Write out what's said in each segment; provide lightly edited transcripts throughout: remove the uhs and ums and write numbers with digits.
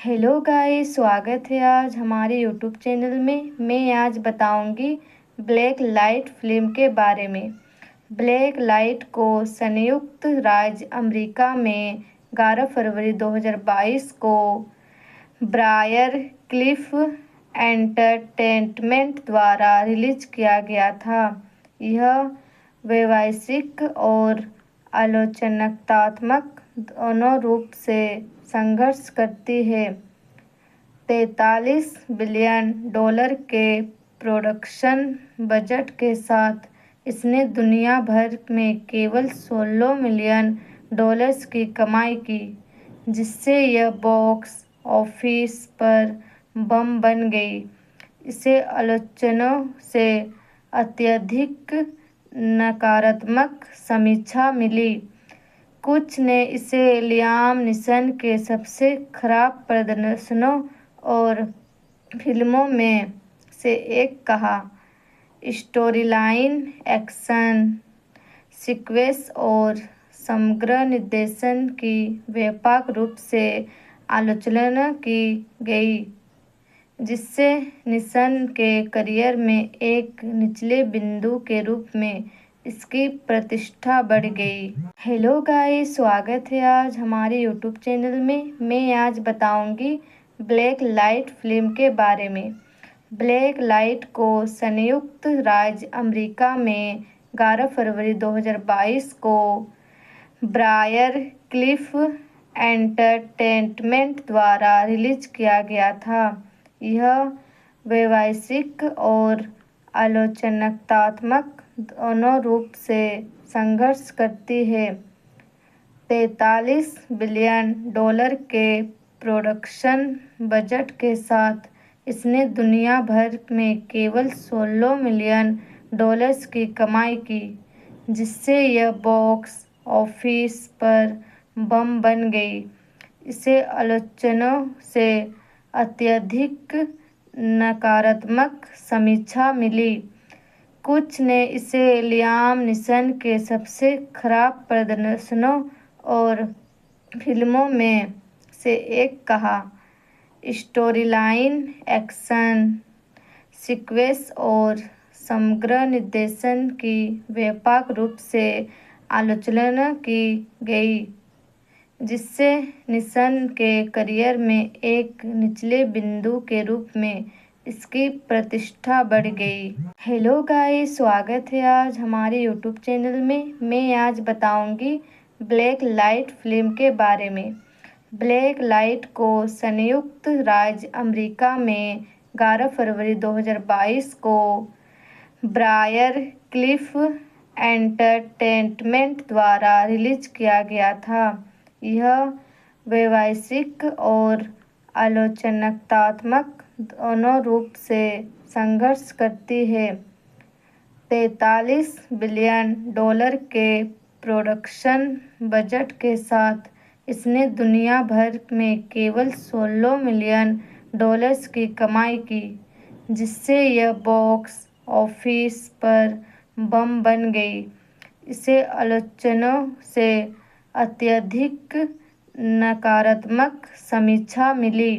Hello guys, स्वागत है आज हमारे यूट्यूब चैनल में। मैं आज बताऊंगी ब्लैक लाइट फिल्म के बारे में। ब्लैक लाइट को संयुक्त राज्य अमेरिका में 11 फरवरी 2022 को ब्रायर क्लिफ एंटरटेनमेंट द्वारा रिलीज किया गया था। यह व्यावसायिक और आलोचनात्मक दोनों रूप से संघर्ष करती है। 43 बिलियन डॉलर के प्रोडक्शन बजट के साथ इसने दुनिया भर में केवल 16 मिलियन डॉलर्स की कमाई की, जिससे यह बॉक्स ऑफिस पर बम बन गई। इसे आलोचकों से अत्यधिक नकारात्मक समीक्षा मिली। कुछ ने इसे लियाम नीसन के सबसे खराब प्रदर्शनों और फिल्मों में से एक कहा। स्टोरीलाइन, एक्शन सीक्वेंस और समग्र निर्देशन की व्यापक रूप से आलोचना की गई, जिससे नीसन के करियर में एक निचले बिंदु के रूप में इसकी प्रतिष्ठा बढ़ गई। हेलो गाइस, स्वागत है आज हमारे यूट्यूब चैनल में। मैं आज बताऊंगी ब्लैक लाइट फिल्म के बारे में। ब्लैक लाइट को संयुक्त राज्य अमेरिका में 11 फरवरी 2022 को ब्रायर क्लिफ एंटरटेनमेंट द्वारा रिलीज किया गया था। यह व्यावसायिक और आलोचनात्मक दोनों रूप से संघर्ष करती है। 43 बिलियन डॉलर के प्रोडक्शन बजट के साथ इसने दुनिया भर में केवल 16 मिलियन डॉलर्स की कमाई की, जिससे यह बॉक्स ऑफिस पर बम बन गई। इसे आलोचकों से अत्यधिक नकारात्मक समीक्षा मिली। कुछ ने इसे लियाम नीसन के सबसे खराब प्रदर्शनों और फिल्मों में से एक कहा। स्टोरीलाइन, एक्शन सीक्वेंस और समग्र निर्देशन की व्यापक रूप से आलोचना की गई, जिससे नीसन के करियर में एक निचले बिंदु के रूप में इसकी प्रतिष्ठा बढ़ गई। हेलो गाइस, स्वागत है आज हमारे यूट्यूब चैनल में। मैं आज बताऊंगी ब्लैक लाइट फिल्म के बारे में। ब्लैक लाइट को संयुक्त राज्य अमेरिका में 11 फरवरी 2022 को ब्रायर क्लिफ एंटरटेनमेंट द्वारा रिलीज किया गया था। यह व्यावसायिक और आलोचनात्मक दोनों रूप से संघर्ष करती है। 43 बिलियन डॉलर के प्रोडक्शन बजट के साथ इसने दुनिया भर में केवल 16 मिलियन डॉलर्स की कमाई की, जिससे यह बॉक्स ऑफिस पर बम बन गई। इसे आलोचकों से अत्यधिक नकारात्मक समीक्षा मिली।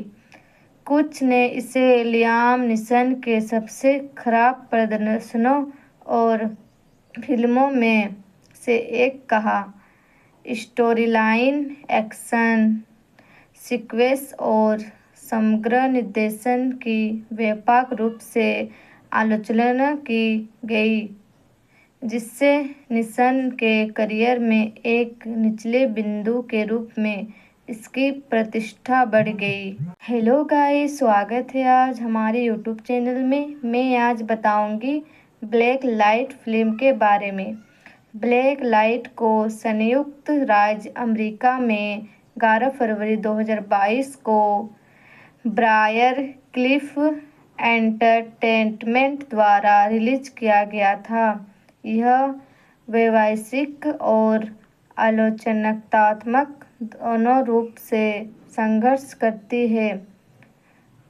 कुछ ने इसे लियाम नीसन के सबसे खराब प्रदर्शनों और फिल्मों में से एक कहा। स्टोरीलाइन, एक्शन सीक्वेंस और समग्र निर्देशन की व्यापक रूप से आलोचना की गई, जिससे नीसन के करियर में एक निचले बिंदु के रूप में इसकी प्रतिष्ठा बढ़ गई। हेलो गाइस, स्वागत है आज हमारे यूट्यूब चैनल में। मैं आज बताऊंगी ब्लैक लाइट फिल्म के बारे में। ब्लैक लाइट को संयुक्त राज्य अमेरिका में 11 फरवरी 2022 को ब्रायर क्लिफ एंटरटेनमेंट द्वारा रिलीज किया गया था। यह व्यावसायिक और आलोचनात्मक दोनों रूप से संघर्ष करती है।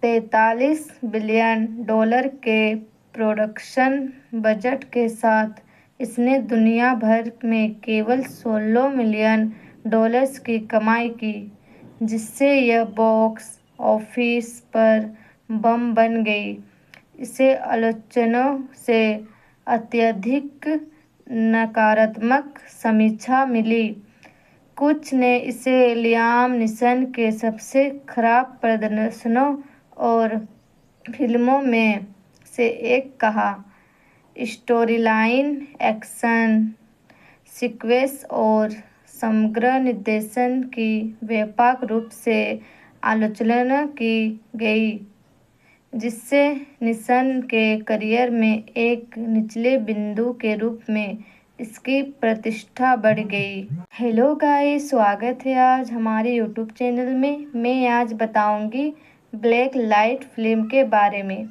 43 बिलियन डॉलर के प्रोडक्शन बजट के साथ इसने दुनिया भर में केवल 16 मिलियन डॉलर्स की कमाई की, जिससे यह बॉक्स ऑफिस पर बम बन गई। इसे आलोचनाओं से अत्यधिक नकारात्मक समीक्षा मिली। कुछ ने इसे लियाम नीसन के सबसे खराब प्रदर्शनों और फिल्मों में से एक कहा। स्टोरीलाइन, एक्शन सीक्वेंस और समग्र निर्देशन की व्यापक रूप से आलोचना की गई, जिससे नीसन के करियर में एक निचले बिंदु के रूप में इसकी प्रतिष्ठा बढ़ गई। हेलो गाइस, स्वागत है आज हमारे यूट्यूब चैनल में। मैं आज बताऊंगी ब्लैक लाइट फिल्म के बारे में।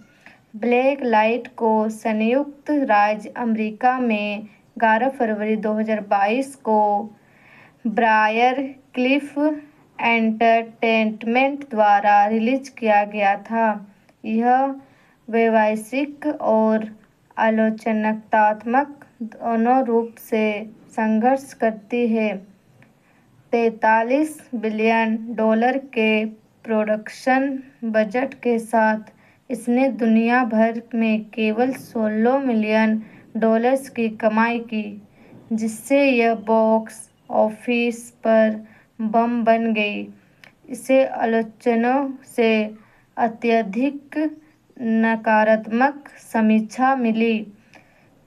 ब्लैक लाइट को संयुक्त राज्य अमेरिका में 11 फरवरी 2022 को ब्रायर क्लिफ एंटरटेनमेंट द्वारा रिलीज किया गया था। यह व्यावसायिक और आलोचनात्मक दोनों रूप से संघर्ष करती है। 43 बिलियन डॉलर के प्रोडक्शन बजट के साथ इसने दुनिया भर में केवल 16 मिलियन डॉलर्स की कमाई की, जिससे यह बॉक्स ऑफिस पर बम बन गई। इसे आलोचनाओं से अत्यधिक नकारात्मक समीक्षा मिली।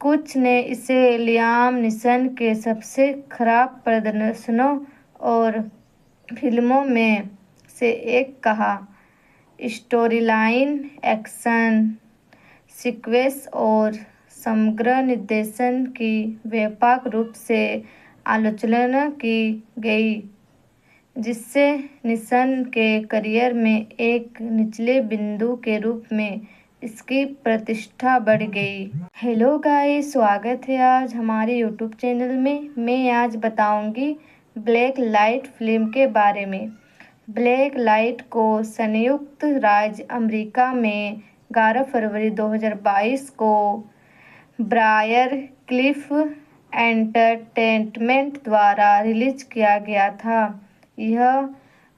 कुछ ने इसे लियाम नीसन के सबसे खराब प्रदर्शनों और फिल्मों में से एक कहा। स्टोरीलाइन, एक्शन सीक्वेंस और समग्र निर्देशन की व्यापक रूप से आलोचना की गई, जिससे नीसन के करियर में एक निचले बिंदु के रूप में इसकी प्रतिष्ठा बढ़ गई। हेलो गाइस, स्वागत है आज हमारे यूट्यूब चैनल में। मैं आज बताऊंगी ब्लैक लाइट फिल्म के बारे में। ब्लैक लाइट को संयुक्त राज्य अमेरिका में 11 फरवरी 2022 को ब्रायर क्लिफ एंटरटेनमेंट द्वारा रिलीज किया गया था। यह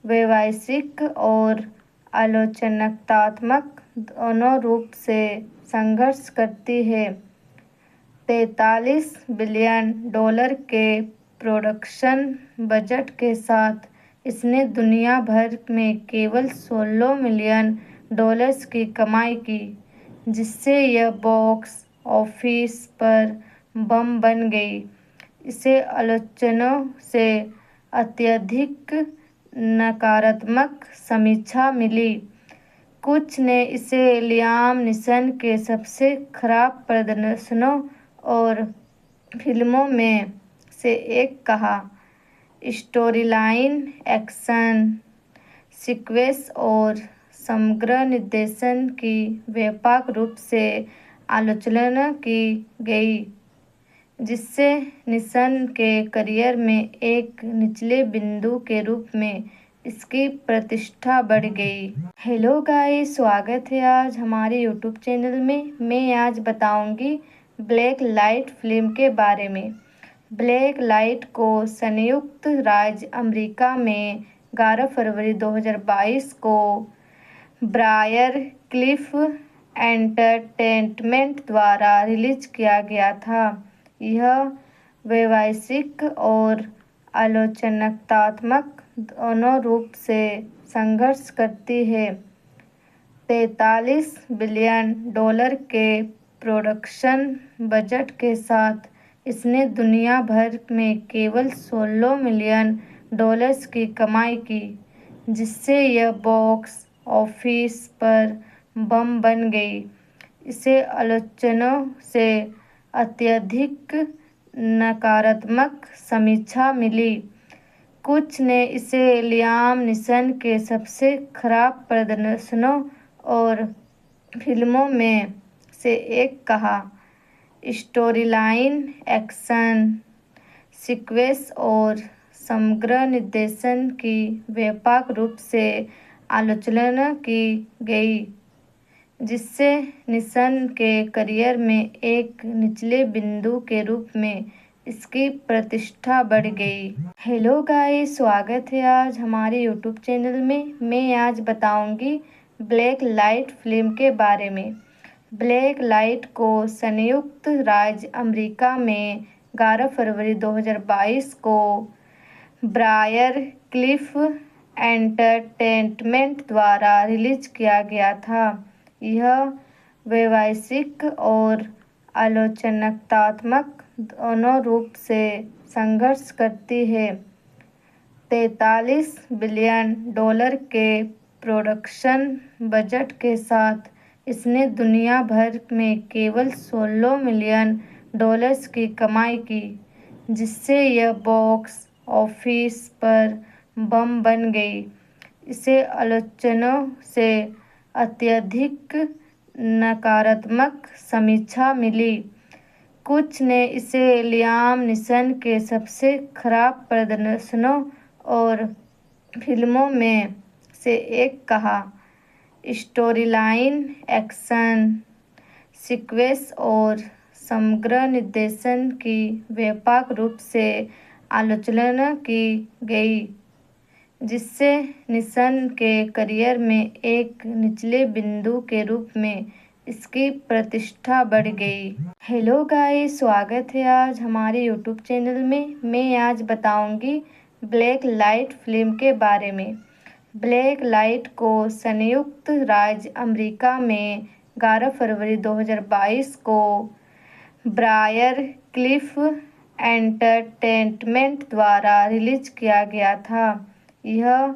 व्यावसायिक और आलोचनात्मक दोनों रूप से संघर्ष करती है। 43 बिलियन डॉलर के प्रोडक्शन बजट के साथ इसने दुनिया भर में केवल 16 मिलियन डॉलर्स की कमाई की, जिससे यह बॉक्स ऑफिस पर बम बन गई। इसे आलोचनाओं से अत्यधिक नकारात्मक समीक्षा मिली। कुछ ने इसे लियाम नीसन के सबसे खराब प्रदर्शनों और फिल्मों में से एक कहा। स्टोरीलाइन, एक्शन सीक्वेंस और समग्र निर्देशन की व्यापक रूप से आलोचना की गई, जिससे नीसन के करियर में एक निचले बिंदु के रूप में इसकी प्रतिष्ठा बढ़ गई। हेलो गाइस, स्वागत है आज हमारे यूट्यूब चैनल में। मैं आज बताऊंगी ब्लैक लाइट फिल्म के बारे में। ब्लैक लाइट को संयुक्त राज्य अमेरिका में 11 फरवरी 2022 को ब्रायर क्लिफ एंटरटेनमेंट द्वारा रिलीज किया गया था। यह व्यावसायिक और आलोचनात्मक दोनों रूप से संघर्ष करती है। 43 बिलियन डॉलर के प्रोडक्शन बजट के साथ इसने दुनिया भर में केवल 16 मिलियन डॉलर्स की कमाई की, जिससे यह बॉक्स ऑफिस पर बम बन गई। इसे आलोचनाओं से अत्यधिक नकारात्मक समीक्षा मिली। कुछ ने इसे लियाम नीसन के सबसे खराब प्रदर्शनों और फिल्मों में से एक कहा। स्टोरीलाइन, एक्शन सीक्वेंस और समग्र निर्देशन की व्यापक रूप से आलोचना की गई, जिससे नीसन के करियर में एक निचले बिंदु के रूप में इसकी प्रतिष्ठा बढ़ गई। हेलो गाइस, स्वागत है आज हमारे यूट्यूब चैनल में। मैं आज बताऊंगी ब्लैक लाइट फिल्म के बारे में। ब्लैक लाइट को संयुक्त राज्य अमेरिका में 11 फरवरी 2022 को ब्रायर क्लिफ एंटरटेनमेंट द्वारा रिलीज किया गया था। यह व्यावसायिक और आलोचनात्मक दोनों रूप से संघर्ष करती है। 43 बिलियन डॉलर के प्रोडक्शन बजट के साथ इसने दुनिया भर में केवल 16 मिलियन डॉलर्स की कमाई की, जिससे यह बॉक्स ऑफिस पर बम बन गई। इसे आलोचकों से अत्यधिक नकारात्मक समीक्षा मिली। कुछ ने इसे लियाम नीसन के सबसे खराब प्रदर्शनों और फिल्मों में से एक कहा। स्टोरीलाइन, एक्शन सीक्वेंस और समग्र निर्देशन की व्यापक रूप से आलोचना की गई, जिससे नीसन के करियर में एक निचले बिंदु के रूप में इसकी प्रतिष्ठा बढ़ गई। हेलो गाइस, स्वागत है आज हमारे यूट्यूब चैनल में। मैं आज बताऊंगी ब्लैक लाइट फिल्म के बारे में। ब्लैक लाइट को संयुक्त राज्य अमेरिका में 11 फरवरी 2022 को ब्रायर क्लिफ एंटरटेनमेंट द्वारा रिलीज किया गया था। यह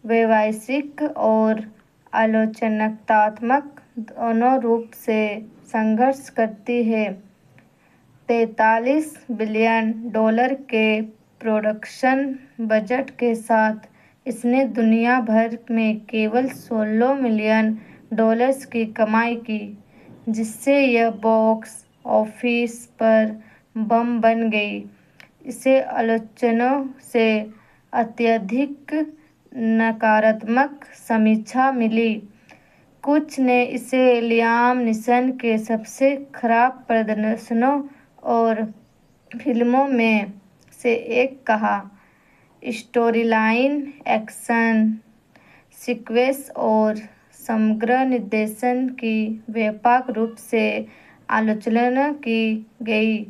व्यावसायिक और आलोचनात्मक दोनों रूप से संघर्ष करती है। 43 बिलियन डॉलर के प्रोडक्शन बजट के साथ इसने दुनिया भर में केवल 16 मिलियन डॉलर्स की कमाई की, जिससे यह बॉक्स ऑफिस पर बम बन गई। इसे आलोचकों से अत्यधिक नकारात्मक समीक्षा मिली। कुछ ने इसे लियाम नीसन के सबसे खराब प्रदर्शनों और फिल्मों में से एक कहा। स्टोरीलाइन, एक्शन सीक्वेंस और समग्र निर्देशन की व्यापक रूप से आलोचना की गई,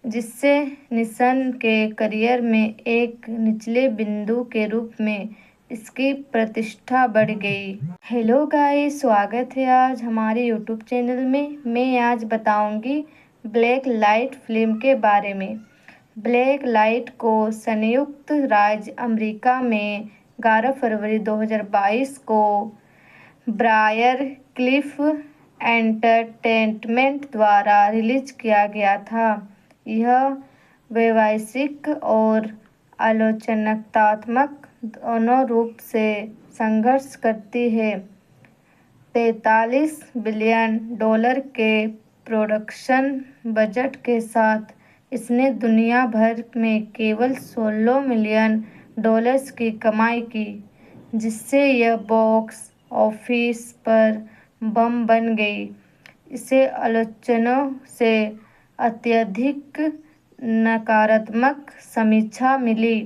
जिससे नीसन के करियर में एक निचले बिंदु के रूप में इसकी प्रतिष्ठा बढ़ गई। हेलो गाइस, स्वागत है आज हमारे यूट्यूब चैनल में। मैं आज बताऊंगी ब्लैक लाइट फिल्म के बारे में। ब्लैक लाइट को संयुक्त राज्य अमेरिका में 11 फरवरी 2022 को ब्रायर क्लिफ एंटरटेनमेंट द्वारा रिलीज किया गया था। यह व्यावसायिक और आलोचनात्मक दोनों रूप से संघर्ष करती है। 43 बिलियन डॉलर के प्रोडक्शन बजट के साथ इसने दुनिया भर में केवल 16 मिलियन डॉलर्स की कमाई की, जिससे यह बॉक्स ऑफिस पर बम बन गई। इसे आलोचकों से अत्यधिक नकारात्मक समीक्षा मिली।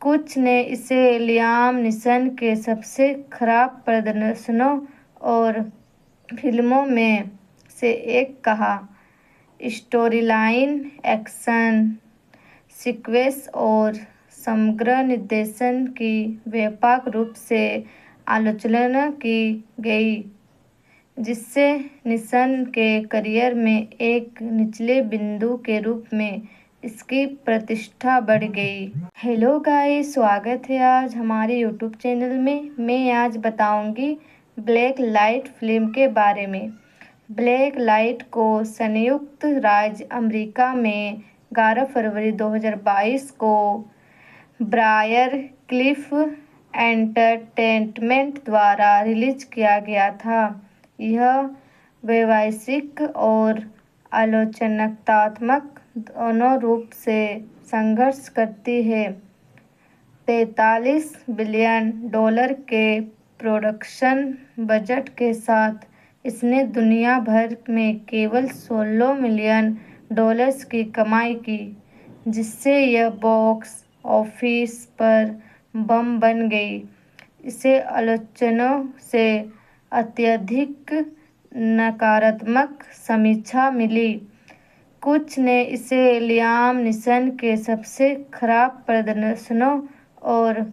कुछ ने इसे लियाम नीसन के सबसे खराब प्रदर्शनों और फिल्मों में से एक कहा। स्टोरीलाइन, एक्शन सीक्वेंस और समग्र निर्देशन की व्यापक रूप से आलोचना की गई, जिससे नीसन के करियर में एक निचले बिंदु के रूप में इसकी प्रतिष्ठा बढ़ गई। हेलो गाइस, स्वागत है आज हमारे यूट्यूब चैनल में। मैं आज बताऊंगी ब्लैक लाइट फिल्म के बारे में। ब्लैक लाइट को संयुक्त राज्य अमेरिका में 11 फरवरी 2022 को ब्रायर क्लिफ एंटरटेनमेंट द्वारा रिलीज किया गया था। यह व्यावसायिक और आलोचनात्मक दोनों रूप से संघर्ष करती है। 43 बिलियन डॉलर के प्रोडक्शन बजट के साथ इसने दुनिया भर में केवल 16 मिलियन डॉलर्स की कमाई की, जिससे यह बॉक्स ऑफिस पर बम बन गई। इसे आलोचकों से अत्यधिक नकारात्मक समीक्षा मिली। कुछ ने इसे लियाम नीसन के सबसे खराब प्रदर्शनों और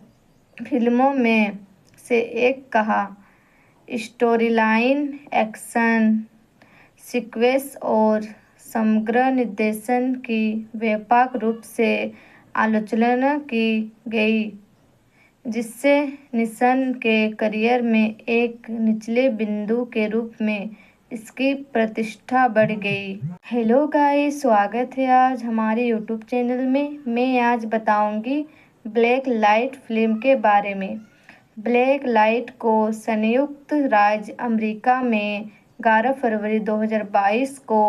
फिल्मों में से एक कहा। स्टोरीलाइन, एक्शन सीक्वेंस और समग्र निर्देशन की व्यापक रूप से आलोचना की गई, जिससे नीसन के करियर में एक निचले बिंदु के रूप में इसकी प्रतिष्ठा बढ़ गई। हेलो गाइस, स्वागत है आज हमारे यूट्यूब चैनल में। मैं आज बताऊंगी ब्लैक लाइट फिल्म के बारे में। ब्लैक लाइट को संयुक्त राज्य अमेरिका में 11 फरवरी 2022 को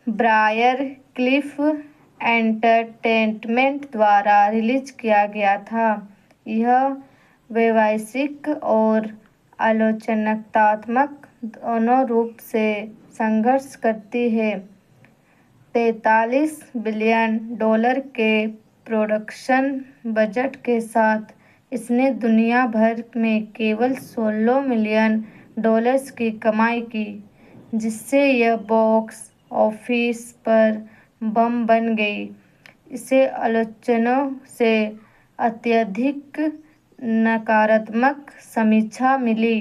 ब्रायर क्लिफ एंटरटेनमेंट द्वारा रिलीज किया गया था। यह व्यावसायिक और आलोचनात्मक दोनों रूप से संघर्ष करती है। 43 बिलियन डॉलर के प्रोडक्शन बजट के साथ इसने दुनिया भर में केवल 16 मिलियन डॉलर्स की कमाई की, जिससे यह बॉक्स ऑफिस पर बम बन गई। इसे आलोचकों से अत्यधिक नकारात्मक समीक्षा मिली।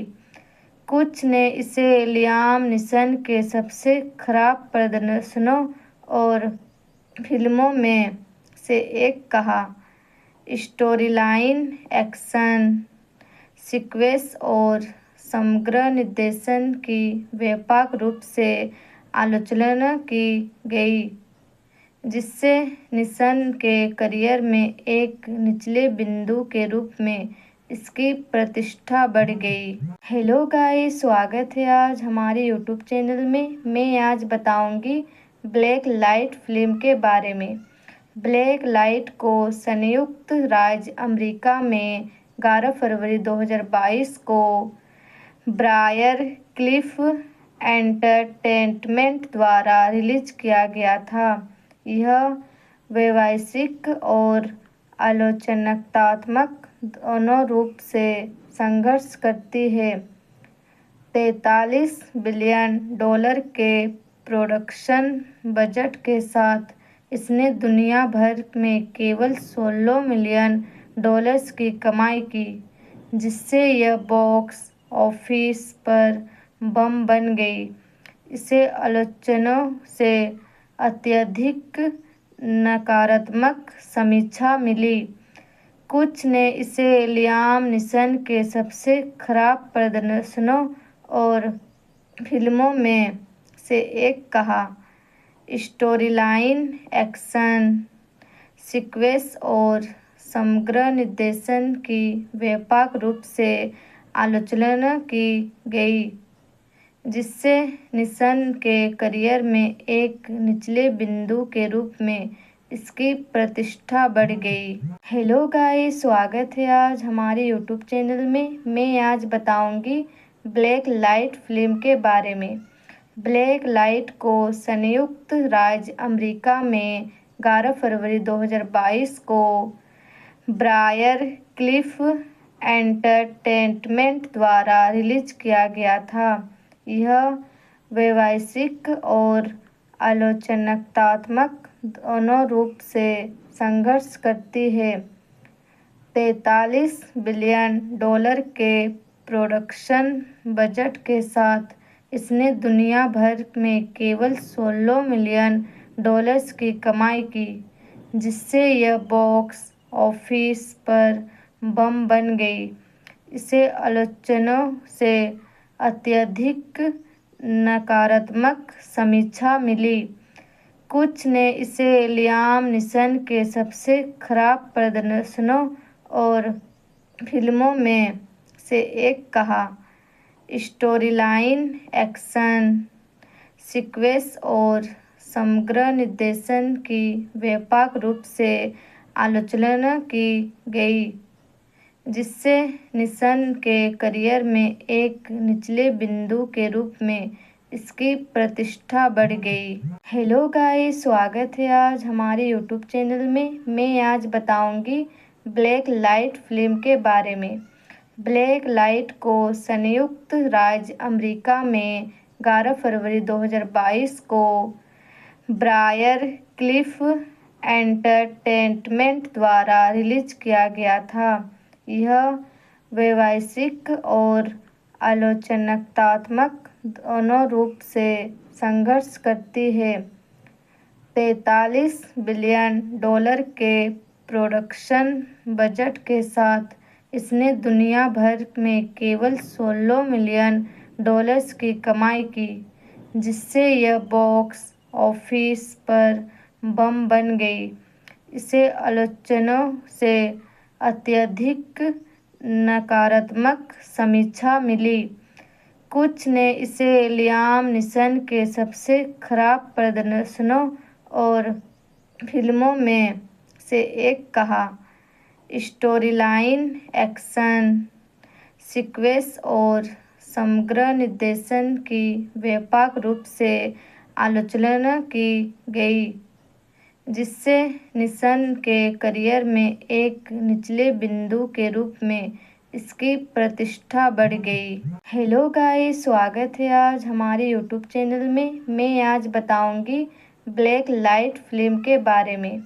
कुछ ने इसे लियाम नीसन के सबसे खराब प्रदर्शनों और फिल्मों में से एक कहा। स्टोरीलाइन, एक्शन सीक्वेंस और समग्र निर्देशन की व्यापक रूप से आलोचना की गई, जिससे नीसन के करियर में एक निचले बिंदु के रूप में इसकी प्रतिष्ठा बढ़ गई। हेलो गाइस, स्वागत है आज हमारे यूट्यूब चैनल में। मैं आज बताऊंगी ब्लैक लाइट फिल्म के बारे में। ब्लैक लाइट को संयुक्त राज्य अमेरिका में 11 फरवरी 2022 को ब्रायर क्लिफ एंटरटेनमेंट द्वारा रिलीज किया गया था। यह व्यावसायिक और आलोचनात्मक दोनों रूप से संघर्ष करती है। 43 बिलियन डॉलर के प्रोडक्शन बजट के साथ इसने दुनिया भर में केवल 16 मिलियन डॉलर्स की कमाई की, जिससे यह बॉक्स ऑफिस पर बम बन गई। इसे आलोचकों से अत्यधिक नकारात्मक समीक्षा मिली। कुछ ने इसे लियाम नीसन के सबसे खराब प्रदर्शनों और फिल्मों में से एक कहा। स्टोरीलाइन, एक्शन सीक्वेंस और समग्र निर्देशन की व्यापक रूप से आलोचना की गई, जिससे नीसन के करियर में एक निचले बिंदु के रूप में इसकी प्रतिष्ठा बढ़ गई। हेलो गाइस, स्वागत है आज हमारे यूट्यूब चैनल में। मैं आज बताऊंगी ब्लैक लाइट फिल्म के बारे में। ब्लैक लाइट को संयुक्त राज्य अमेरिका में 11 फरवरी 2022 को ब्रायर क्लिफ एंटरटेनमेंट द्वारा रिलीज किया गया था। यह व्यावसायिक और आलोचनात्मक दोनों रूप से संघर्ष करती है। 43 बिलियन डॉलर के प्रोडक्शन बजट के साथ इसने दुनिया भर में केवल 16 मिलियन डॉलर्स की कमाई की, जिससे यह बॉक्स ऑफिस पर बम बन गई। इसे आलोचकों से अत्यधिक नकारात्मक समीक्षा मिली। कुछ ने इसे लियाम नीसन के सबसे खराब प्रदर्शनों और फिल्मों में से एक कहा। स्टोरीलाइन, एक्शन सीक्वेंस और समग्र निर्देशन की व्यापक रूप से आलोचना की गई, जिससे नीसन के करियर में एक निचले बिंदु के रूप में इसकी प्रतिष्ठा बढ़ गई। हेलो गाइस, स्वागत है आज हमारे यूट्यूब चैनल में। मैं आज बताऊंगी ब्लैक लाइट फिल्म के बारे में। ब्लैक लाइट को संयुक्त राज्य अमेरिका में 11 फरवरी 2022 को ब्रायर क्लिफ एंटरटेनमेंट द्वारा रिलीज किया गया था। यह वैश्विक और आलोचनात्मक दोनों रूप से संघर्ष करती है। 43 बिलियन डॉलर के प्रोडक्शन बजट के साथ इसने दुनिया भर में केवल 16 मिलियन डॉलर्स की कमाई की, जिससे यह बॉक्स ऑफिस पर बम बन गई। इसे आलोचकों से अत्यधिक नकारात्मक समीक्षा मिली। कुछ ने इसे लियाम नीसन के सबसे खराब प्रदर्शनों और फिल्मों में से एक कहा। स्टोरीलाइन, एक्शन सीक्वेंस और समग्र निर्देशन की व्यापक रूप से आलोचना की गई, जिससे नीसन के करियर में एक निचले बिंदु के रूप में इसकी प्रतिष्ठा बढ़ गई। हेलो गाइस, स्वागत है आज हमारे यूट्यूब चैनल में। मैं आज बताऊंगी ब्लैक लाइट फिल्म के बारे में।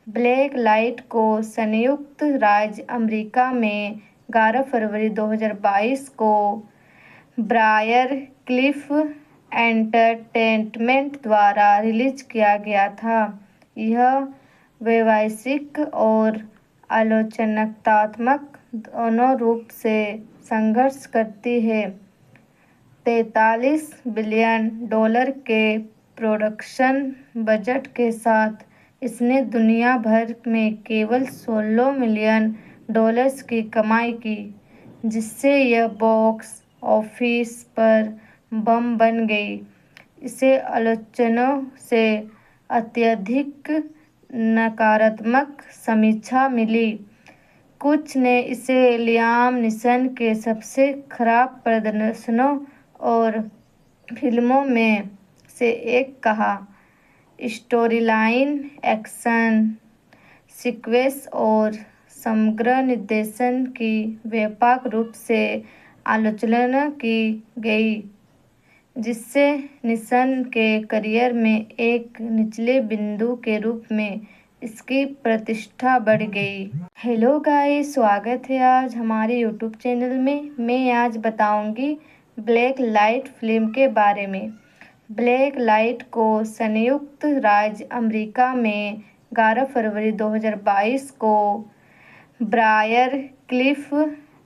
ब्लैक लाइट को संयुक्त राज्य अमेरिका में 11 फरवरी 2022 को ब्रायर क्लिफ एंटरटेनमेंट द्वारा रिलीज किया गया था। यह वैश्विक और आलोचनात्मक दोनों रूप से संघर्ष करती है। 43 बिलियन डॉलर के प्रोडक्शन बजट के साथ इसने दुनिया भर में केवल 16 मिलियन डॉलर्स की कमाई की, जिससे यह बॉक्स ऑफिस पर बम बन गई। इसे आलोचकों से अत्यधिक नकारात्मक समीक्षा मिली। कुछ ने इसे लियाम नीसन के सबसे खराब प्रदर्शनों और फिल्मों में से एक कहा। स्टोरीलाइन, एक्शन सीक्वेंस और समग्र निर्देशन की व्यापक रूप से आलोचना की गई, जिससे नीसन के करियर में एक निचले बिंदु के रूप में इसकी प्रतिष्ठा बढ़ गई। हेलो गाइस, स्वागत है आज हमारे यूट्यूब चैनल में। मैं आज बताऊंगी ब्लैक लाइट फिल्म के बारे में। ब्लैक लाइट को संयुक्त राज्य अमेरिका में 11 फरवरी 2022 को ब्रायर क्लिफ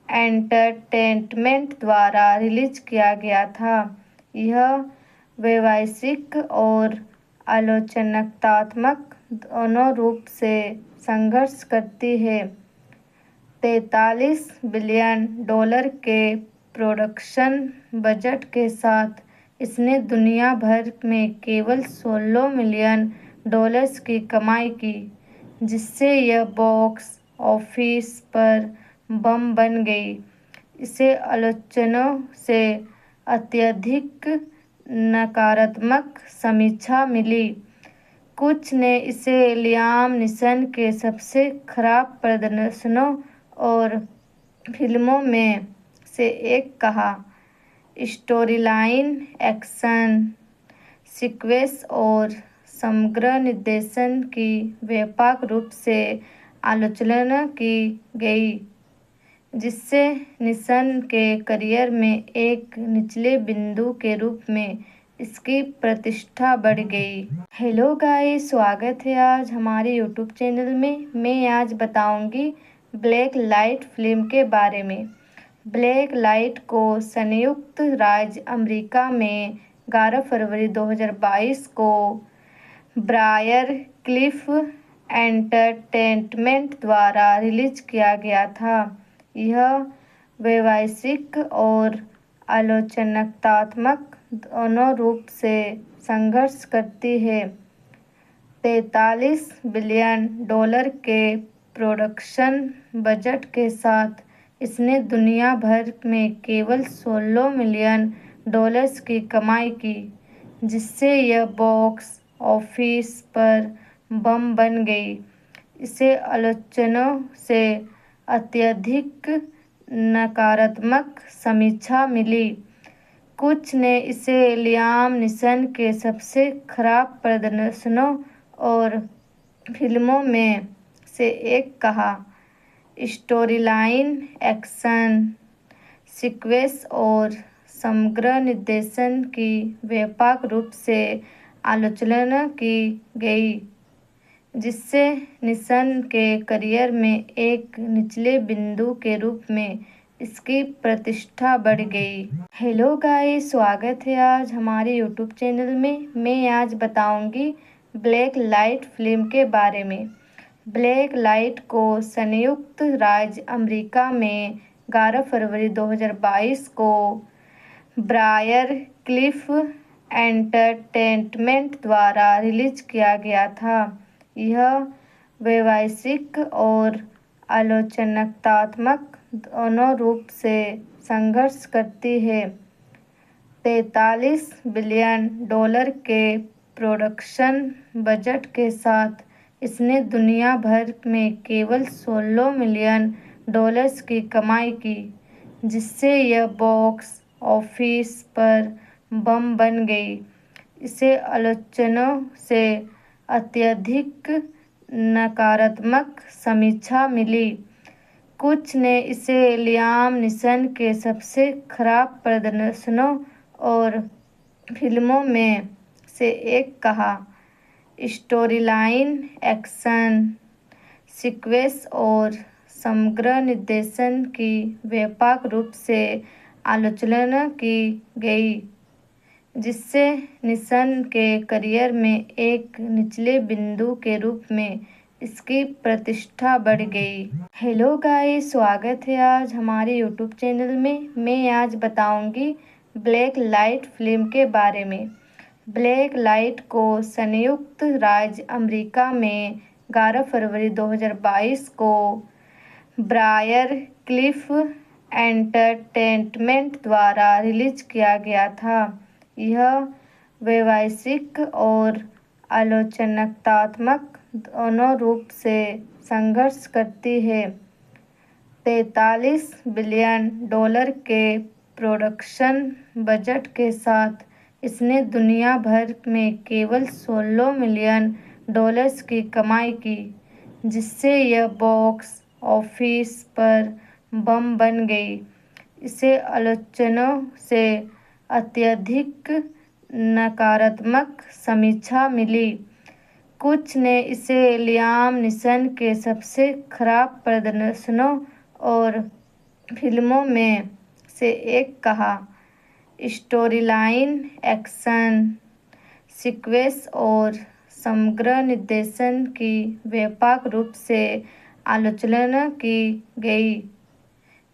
एंटरटेनमेंट द्वारा रिलीज किया गया था। यह वैश्विक और आलोचनात्मक दोनों रूप से संघर्ष करती है। 43 बिलियन डॉलर के प्रोडक्शन बजट के साथ इसने दुनिया भर में केवल 16 मिलियन डॉलर्स की कमाई की, जिससे यह बॉक्स ऑफिस पर बम बन गई। इसे आलोचकों से अत्यधिक नकारात्मक समीक्षा मिली। कुछ ने इसे लियाम नीसन के सबसे खराब प्रदर्शनों और फिल्मों में से एक कहा। स्टोरीलाइन, एक्शन सीक्वेंस और समग्र निर्देशन की व्यापक रूप से आलोचना की गई, जिससे नीसन के करियर में एक निचले बिंदु के रूप में इसकी प्रतिष्ठा बढ़ गई। हेलो गाइस, स्वागत है आज हमारे यूट्यूब चैनल में। मैं आज बताऊंगी ब्लैक लाइट फिल्म के बारे में। ब्लैक लाइट को संयुक्त राज्य अमेरिका में 11 फरवरी 2022 को ब्रायर क्लिफ एंटरटेनमेंट द्वारा रिलीज किया गया था। यह वैश्विक और आलोचनात्मक दोनों रूप से संघर्ष करती है। 43 बिलियन डॉलर के प्रोडक्शन बजट के साथ इसने दुनिया भर में केवल 16 मिलियन डॉलर्स की कमाई की, जिससे यह बॉक्स ऑफिस पर बम बन गई। इसे आलोचकों से अत्यधिक नकारात्मक समीक्षा मिली। कुछ ने इसे लियाम नीसन के सबसे खराब प्रदर्शनों और फिल्मों में से एक कहा। स्टोरीलाइन, एक्शन सीक्वेंस और समग्र निर्देशन की व्यापक रूप से आलोचना की गई, जिससे नीसन के करियर में एक निचले बिंदु के रूप में इसकी प्रतिष्ठा बढ़ गई। हेलो गाइस, स्वागत है आज हमारे यूट्यूब चैनल में। मैं आज बताऊंगी ब्लैक लाइट फिल्म के बारे में। ब्लैक लाइट को संयुक्त राज्य अमेरिका में 11 फरवरी 2022 को ब्रायर क्लिफ एंटरटेनमेंट द्वारा रिलीज किया गया था। यह व्यावसायिक और आलोचनात्मक दोनों रूप से संघर्ष करती है। 43 बिलियन डॉलर के प्रोडक्शन बजट के साथ इसने दुनिया भर में केवल 16 मिलियन डॉलर्स की कमाई की, जिससे यह बॉक्स ऑफिस पर बम बन गई। इसे आलोचकों से अत्यधिक नकारात्मक समीक्षा मिली। कुछ ने इसे लियाम नीसन के सबसे खराब प्रदर्शनों और फिल्मों में से एक कहा। स्टोरीलाइन, एक्शन सीक्वेंस और समग्र निर्देशन की व्यापक रूप से आलोचना की गई, जिससे नीसन के करियर में एक निचले बिंदु के रूप में इसकी प्रतिष्ठा बढ़ गई। हेलो गाइस, स्वागत है आज हमारे यूट्यूब चैनल में। मैं आज बताऊंगी ब्लैक लाइट फिल्म के बारे में। ब्लैक लाइट को संयुक्त राज्य अमेरिका में 11 फरवरी 2022 को ब्रायर क्लिफ एंटरटेनमेंट द्वारा रिलीज किया गया था। यह व्यावसायिक और आलोचनात्मक दोनों रूप से संघर्ष करती है। 43 बिलियन डॉलर के प्रोडक्शन बजट के साथ इसने दुनिया भर में केवल 16 मिलियन डॉलर्स की कमाई की, जिससे यह बॉक्स ऑफिस पर बम बन गई। इसे आलोचकों से अत्यधिक नकारात्मक समीक्षा मिली। कुछ ने इसे लियाम नीसन के सबसे खराब प्रदर्शनों और फिल्मों में से एक कहा। स्टोरीलाइन, एक्शन सीक्वेंस और समग्र निर्देशन की व्यापक रूप से आलोचना की गई,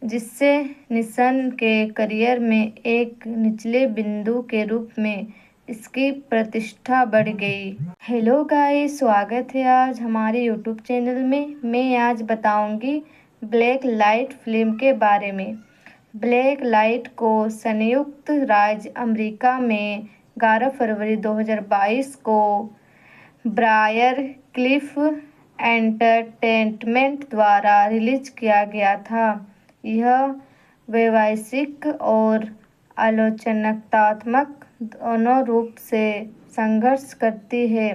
जिससे नीसन के करियर में एक निचले बिंदु के रूप में इसकी प्रतिष्ठा बढ़ गई। हेलो गाइस, स्वागत है आज हमारे यूट्यूब चैनल में। मैं आज बताऊंगी ब्लैक लाइट फिल्म के बारे में। ब्लैक लाइट को संयुक्त राज्य अमेरिका में 11 फरवरी 2022 को ब्रायर क्लिफ एंटरटेनमेंट द्वारा रिलीज किया गया था। यह व्यावसायिक और आलोचनात्मक दोनों रूप से संघर्ष करती है।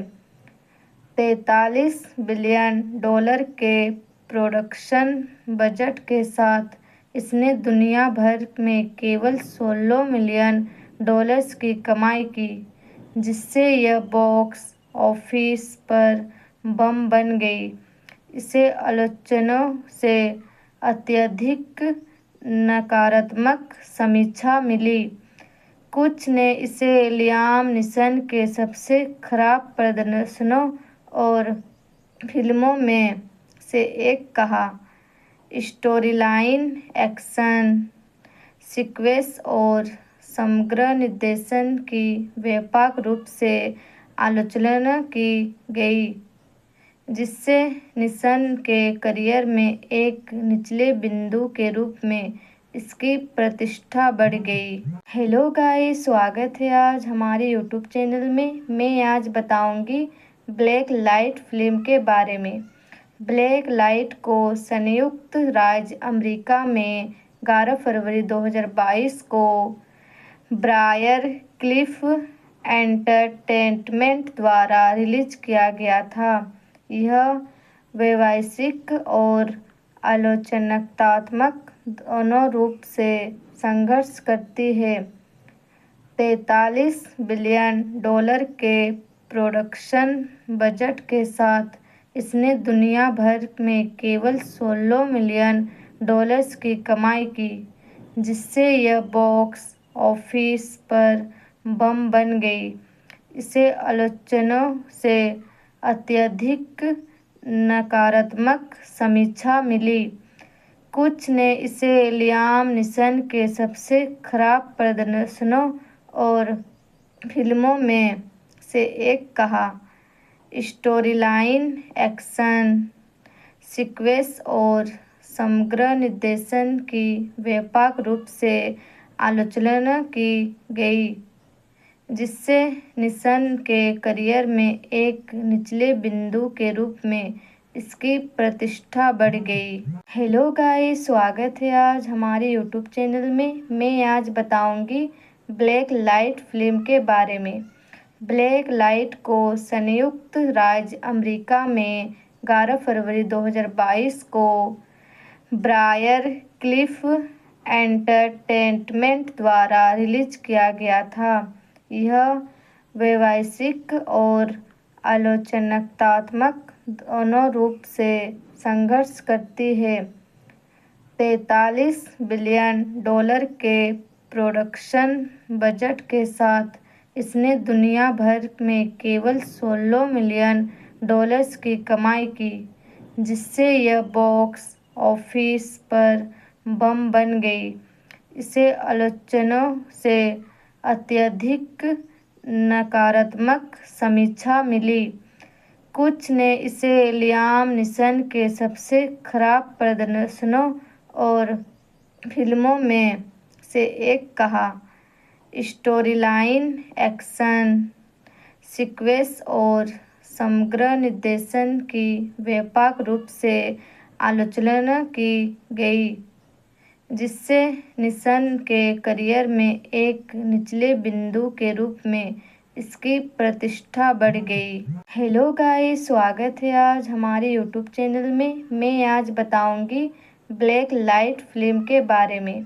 43 बिलियन डॉलर के प्रोडक्शन बजट के साथ इसने दुनिया भर में केवल 16 मिलियन डॉलर्स की कमाई की, जिससे यह बॉक्स ऑफिस पर बम बन गई। इसे आलोचकों से अत्यधिक नकारात्मक समीक्षा मिली। कुछ ने इसे लियाम नीसन के सबसे खराब प्रदर्शनों और फिल्मों में से एक कहा। स्टोरीलाइन, एक्शन सीक्वेंस और समग्र निर्देशन की व्यापक रूप से आलोचना की गई, जिससे नीसन के करियर में एक निचले बिंदु के रूप में इसकी प्रतिष्ठा बढ़ गई। हेलो गाइस, स्वागत है आज हमारे यूट्यूब चैनल में। मैं आज बताऊंगी ब्लैक लाइट फिल्म के बारे में। ब्लैक लाइट को संयुक्त राज्य अमेरिका में 11 फरवरी 2022 को ब्रायर क्लिफ एंटरटेनमेंट द्वारा रिलीज किया गया था। यह वैश्विक और आलोचनात्मक दोनों रूप से संघर्ष करती है। 43 बिलियन डॉलर के प्रोडक्शन बजट के साथ इसने दुनिया भर में केवल 16 मिलियन डॉलर्स की कमाई की, जिससे यह बॉक्स ऑफिस पर बम बन गई। इसे आलोचकों से अत्यधिक नकारात्मक समीक्षा मिली। कुछ ने इसे लियाम नीसन के सबसे खराब प्रदर्शनों और फिल्मों में से एक कहा। स्टोरीलाइन, एक्शन सीक्वेंस और समग्र निर्देशन की व्यापक रूप से आलोचना की गई, जिससे नीसन के करियर में एक निचले बिंदु के रूप में इसकी प्रतिष्ठा बढ़ गई। हेलो गाइस, स्वागत है आज हमारे यूट्यूब चैनल में। मैं आज बताऊंगी ब्लैक लाइट फिल्म के बारे में। ब्लैक लाइट को संयुक्त राज्य अमेरिका में 11 फरवरी 2022 को ब्रायर क्लिफ एंटरटेनमेंट द्वारा रिलीज किया गया था। यह वैश्विक और आलोचनात्मक दोनों रूप से संघर्ष करती है। 43 बिलियन डॉलर के प्रोडक्शन बजट के साथ इसने दुनिया भर में केवल 16 मिलियन डॉलर्स की कमाई की, जिससे यह बॉक्स ऑफिस पर बम बन गई। इसे आलोचकों से अत्यधिक नकारात्मक समीक्षा मिली। कुछ ने इसे लियाम नीसन के सबसे खराब प्रदर्शनों और फिल्मों में से एक कहा। स्टोरीलाइन, एक्शन सीक्वेंस और समग्र निर्देशन की व्यापक रूप से आलोचना की गई, जिससे नीसन के करियर में एक निचले बिंदु के रूप में इसकी प्रतिष्ठा बढ़ गई। हेलो गाइस, स्वागत है आज हमारे यूट्यूब चैनल में। मैं आज बताऊंगी ब्लैक लाइट फिल्म के बारे में।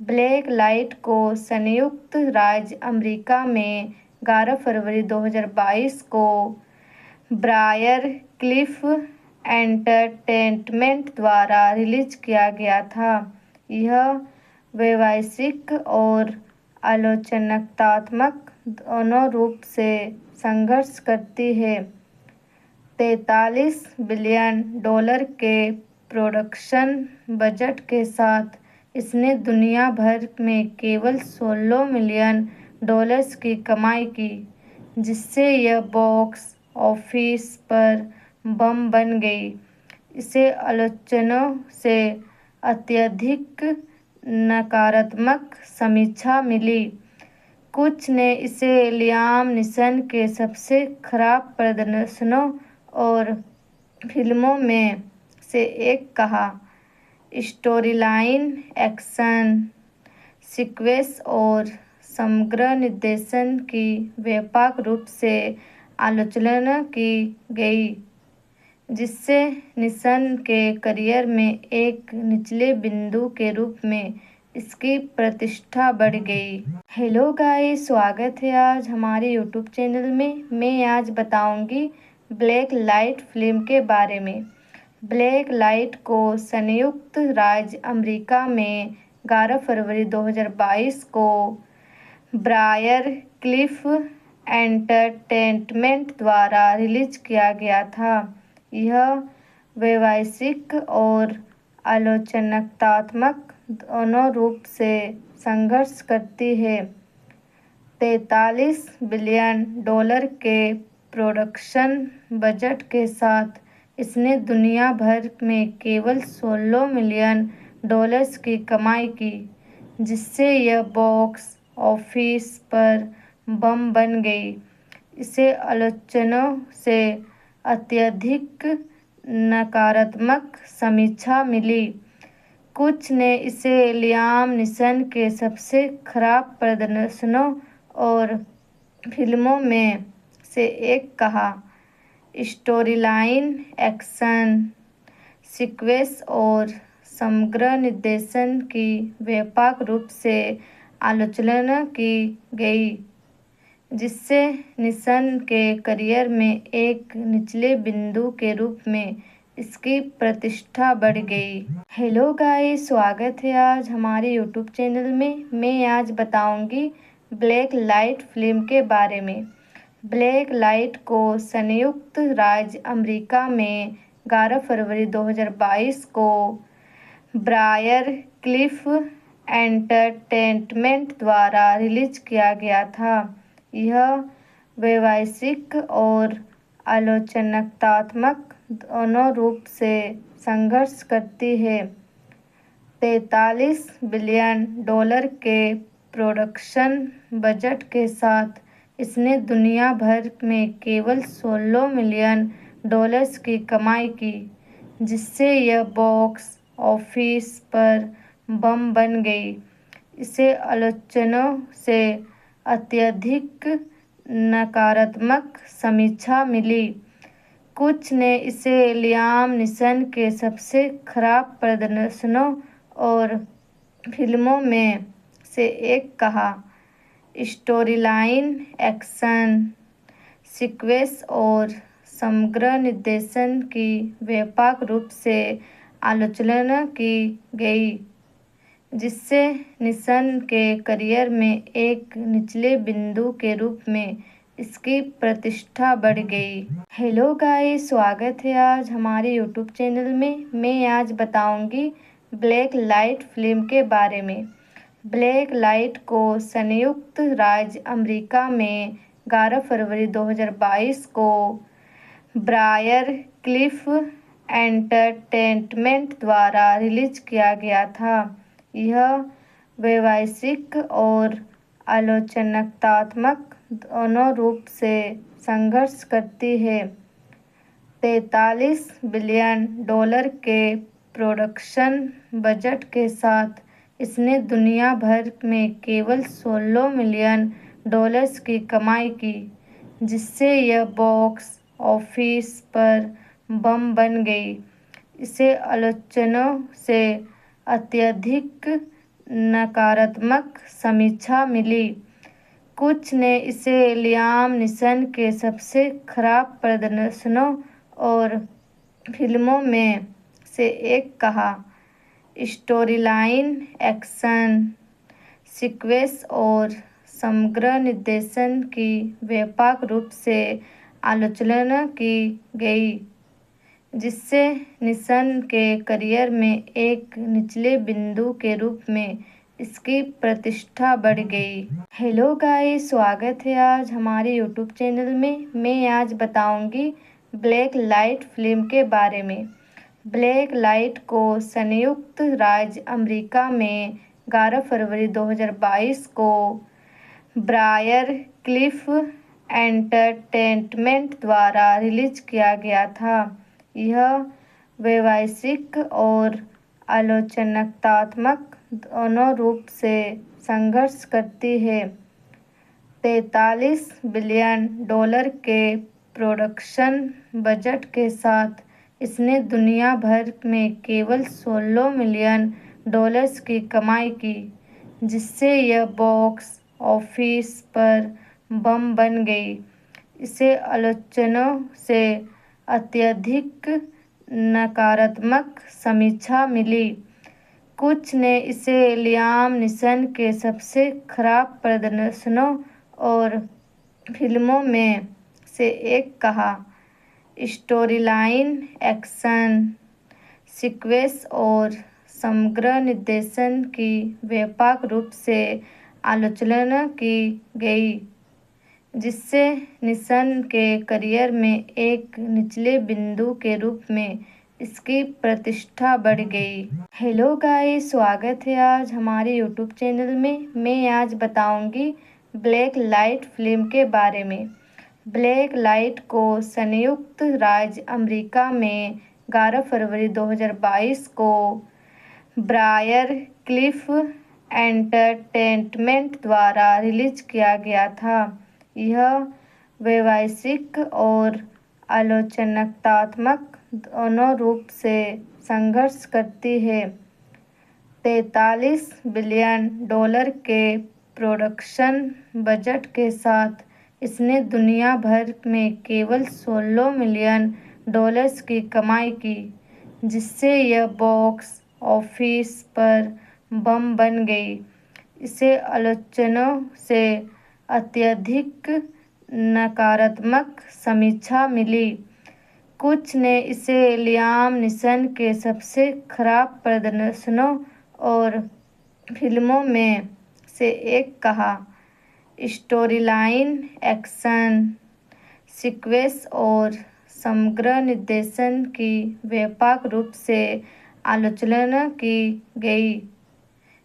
ब्लैक लाइट को संयुक्त राज्य अमेरिका में 11 फरवरी 2022 को ब्रायर क्लिफ एंटरटेनमेंट द्वारा रिलीज किया गया था। यह वैश्विक और आलोचनात्मक दोनों रूप से संघर्ष करती है। 43 बिलियन डॉलर के प्रोडक्शन बजट के साथ इसने दुनिया भर में केवल 16 मिलियन डॉलर्स की कमाई की, जिससे यह बॉक्स ऑफिस पर बम बन गई। इसे आलोचकों से अत्यधिक नकारात्मक समीक्षा मिली। कुछ ने इसे लियाम नीसन के सबसे खराब प्रदर्शनों और फिल्मों में से एक कहा। स्टोरीलाइन, एक्शन सीक्वेंस और समग्र निर्देशन की व्यापक रूप से आलोचना की गई, जिससे नीसन के करियर में एक निचले बिंदु के रूप में इसकी प्रतिष्ठा बढ़ गई। हेलो गाइस, स्वागत है आज हमारे यूट्यूब चैनल में। मैं आज बताऊंगी ब्लैक लाइट फिल्म के बारे में। ब्लैक लाइट को संयुक्त राज्य अमेरिका में 11 फरवरी 2022 को ब्रायर क्लिफ एंटरटेनमेंट द्वारा रिलीज किया गया था। यह वैश्विक और आलोचनात्मक दोनों रूप से संघर्ष करती है। 43 बिलियन डॉलर के प्रोडक्शन बजट के साथ इसने दुनिया भर में केवल 16 मिलियन डॉलर्स की कमाई की, जिससे यह बॉक्स ऑफिस पर बम बन गई। इसे आलोचनाओं से अत्यधिक नकारात्मक समीक्षा मिली। कुछ ने इसे लियाम नीसन के सबसे खराब प्रदर्शनों और फिल्मों में से एक कहा। स्टोरीलाइन, एक्शन सीक्वेंस और समग्र निर्देशन की व्यापक रूप से आलोचना की गई, जिससे नीसन के करियर में एक निचले बिंदु के रूप में इसकी प्रतिष्ठा बढ़ गई। हेलो गाइस, स्वागत है आज हमारे यूट्यूब चैनल में। मैं आज बताऊंगी ब्लैक लाइट फिल्म के बारे में। ब्लैक लाइट को संयुक्त राज्य अमेरिका में 11 फरवरी 2022 को ब्रायर क्लिफ एंटरटेनमेंट द्वारा रिलीज किया गया था। यह व्यावसायिक और आलोचनात्मक दोनों रूप से संघर्ष करती है। 43 बिलियन डॉलर के प्रोडक्शन बजट के साथ इसने दुनिया भर में केवल 16 मिलियन डॉलर्स की कमाई की, जिससे यह बॉक्स ऑफिस पर बम बन गई। इसे आलोचनाओं से अत्यधिक नकारात्मक समीक्षा मिली। कुछ ने इसे लियाम नीसन के सबसे खराब प्रदर्शनों और फिल्मों में से एक कहा। स्टोरीलाइन, एक्शन सीक्वेंस और समग्र निर्देशन की व्यापक रूप से आलोचना की गई, जिससे नीसन के करियर में एक निचले बिंदु के रूप में इसकी प्रतिष्ठा बढ़ गई। हेलो गाइस, स्वागत है आज हमारे यूट्यूब चैनल में। मैं आज बताऊंगी ब्लैक लाइट फिल्म के बारे में। ब्लैक लाइट को संयुक्त राज्य अमेरिका में 11 फरवरी 2022 को ब्रायर क्लिफ एंटरटेनमेंट द्वारा रिलीज किया गया था। यह व्यावसायिक और आलोचनात्मक दोनों रूप से संघर्ष करती है। 43 बिलियन डॉलर के प्रोडक्शन बजट के साथ इसने दुनिया भर में केवल 16 मिलियन डॉलर्स की कमाई की, जिससे यह बॉक्स ऑफिस पर बम बन गई। इसे आलोचनाओं से अत्यधिक नकारात्मक समीक्षा मिली। कुछ ने इसे लियाम नीसन के सबसे खराब प्रदर्शनों और फिल्मों में से एक कहा। स्टोरीलाइन, एक्शन सीक्वेंस और समग्र निर्देशन की व्यापक रूप से आलोचना की गई, जिससे नीसन के करियर में एक निचले बिंदु के रूप में इसकी प्रतिष्ठा बढ़ गई। हेलो गाइस, स्वागत है आज हमारे यूट्यूब चैनल में। मैं आज बताऊंगी ब्लैक लाइट फिल्म के बारे में। ब्लैक लाइट को संयुक्त राज्य अमेरिका में 11 फरवरी 2022 को ब्रायर क्लिफ एंटरटेनमेंट द्वारा रिलीज किया गया था। यह व्यावसायिक और आलोचनात्मक दोनों रूप से संघर्ष करती है। 43 बिलियन डॉलर के प्रोडक्शन बजट के साथ इसने दुनिया भर में केवल 16 मिलियन डॉलर्स की कमाई की, जिससे यह बॉक्स ऑफिस पर बम बन गई। इसे आलोचनाओं से अत्यधिक नकारात्मक समीक्षा मिली। कुछ ने इसे लियाम नीसन के सबसे खराब प्रदर्शनों और फिल्मों में से एक कहा। स्टोरीलाइन, एक्शन सीक्वेंस और समग्र निर्देशन की व्यापक रूप से आलोचना की गई, जिससे नीसन के करियर में एक निचले बिंदु के रूप में इसकी प्रतिष्ठा बढ़ गई। हेलो गाइस, स्वागत है आज हमारे यूट्यूब चैनल में। मैं आज बताऊंगी ब्लैक लाइट फिल्म के बारे में। ब्लैक लाइट को संयुक्त राज्य अमेरिका में 11 फरवरी 2022 को ब्रायर क्लिफ एंटरटेनमेंट द्वारा रिलीज किया गया था। यह व्यावसायिक और आलोचनात्मक दोनों रूप से संघर्ष करती है। 43 बिलियन डॉलर के प्रोडक्शन बजट के साथ इसने दुनिया भर में केवल 16 मिलियन डॉलर्स की कमाई की, जिससे यह बॉक्स ऑफिस पर बम बन गई। इसे आलोचकों से अत्यधिक नकारात्मक समीक्षा मिली। कुछ ने इसे लियाम नीसन के सबसे खराब प्रदर्शनों और फिल्मों में से एक कहा। स्टोरीलाइन, एक्शन सीक्वेंस और समग्र निर्देशन की व्यापक रूप से आलोचना की गई,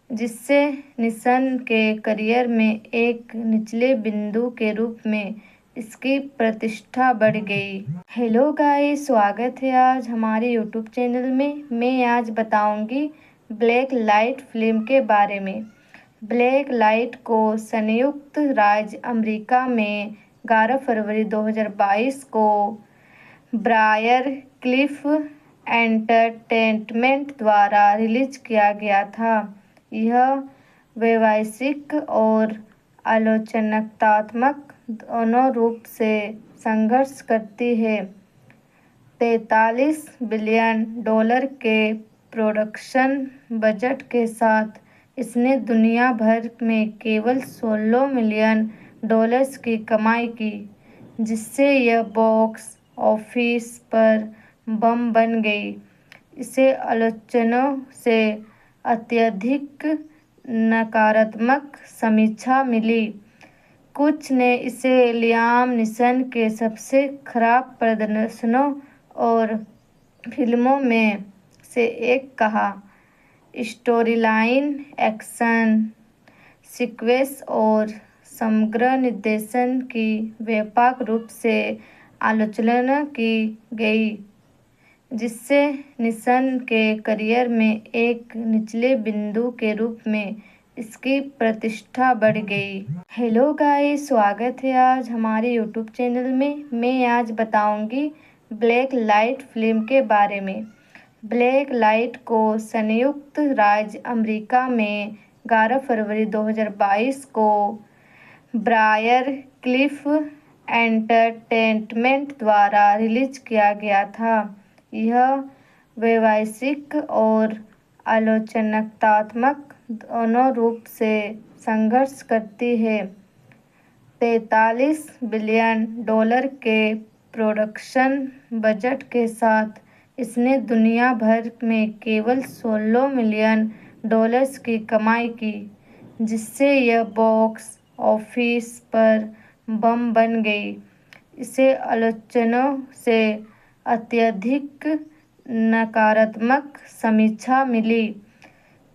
जिससे नीसन के करियर में एक निचले बिंदु के रूप में इसकी प्रतिष्ठा बढ़ गई। हेलो गाइस, स्वागत है आज हमारे यूट्यूब चैनल में। मैं आज बताऊंगी ब्लैक लाइट फिल्म के बारे में। ब्लैक लाइट को संयुक्त राज्य अमेरिका में 11 फरवरी 2022 को ब्रायर क्लिफ एंटरटेनमेंट द्वारा रिलीज किया गया था। यह व्यावसायिक और आलोचनात्मक दोनों रूप से संघर्ष करती है। 43 बिलियन डॉलर के प्रोडक्शन बजट के साथ इसने दुनिया भर में केवल 16 मिलियन डॉलर्स की कमाई की, जिससे यह बॉक्स ऑफिस पर बम बन गई। इसे आलोचकों से अत्यधिक नकारात्मक समीक्षा मिली। कुछ ने इसे लियाम नीसन के सबसे खराब प्रदर्शनों और फिल्मों में से एक कहा। स्टोरीलाइन, एक्शन सीक्वेंस और समग्र निर्देशन की व्यापक रूप से आलोचना की गई, जिससे नीसन के करियर में एक निचले बिंदु के रूप में इसकी प्रतिष्ठा बढ़ गई। हेलो गाइस, स्वागत है आज हमारे यूट्यूब चैनल में। मैं आज बताऊंगी ब्लैक लाइट फिल्म के बारे में। ब्लैक लाइट को संयुक्त राज्य अमेरिका में 11 फरवरी 2022 को ब्रायर क्लिफ एंटरटेनमेंट द्वारा रिलीज किया गया था। यह व्यावसायिक और आलोचनात्मक दोनों रूप से संघर्ष करती है। 43 बिलियन डॉलर के प्रोडक्शन बजट के साथ इसने दुनिया भर में केवल 16 मिलियन डॉलर्स की कमाई की, जिससे यह बॉक्स ऑफिस पर बम बन गई। इसे आलोचकों से अत्यधिक नकारात्मक समीक्षा मिली।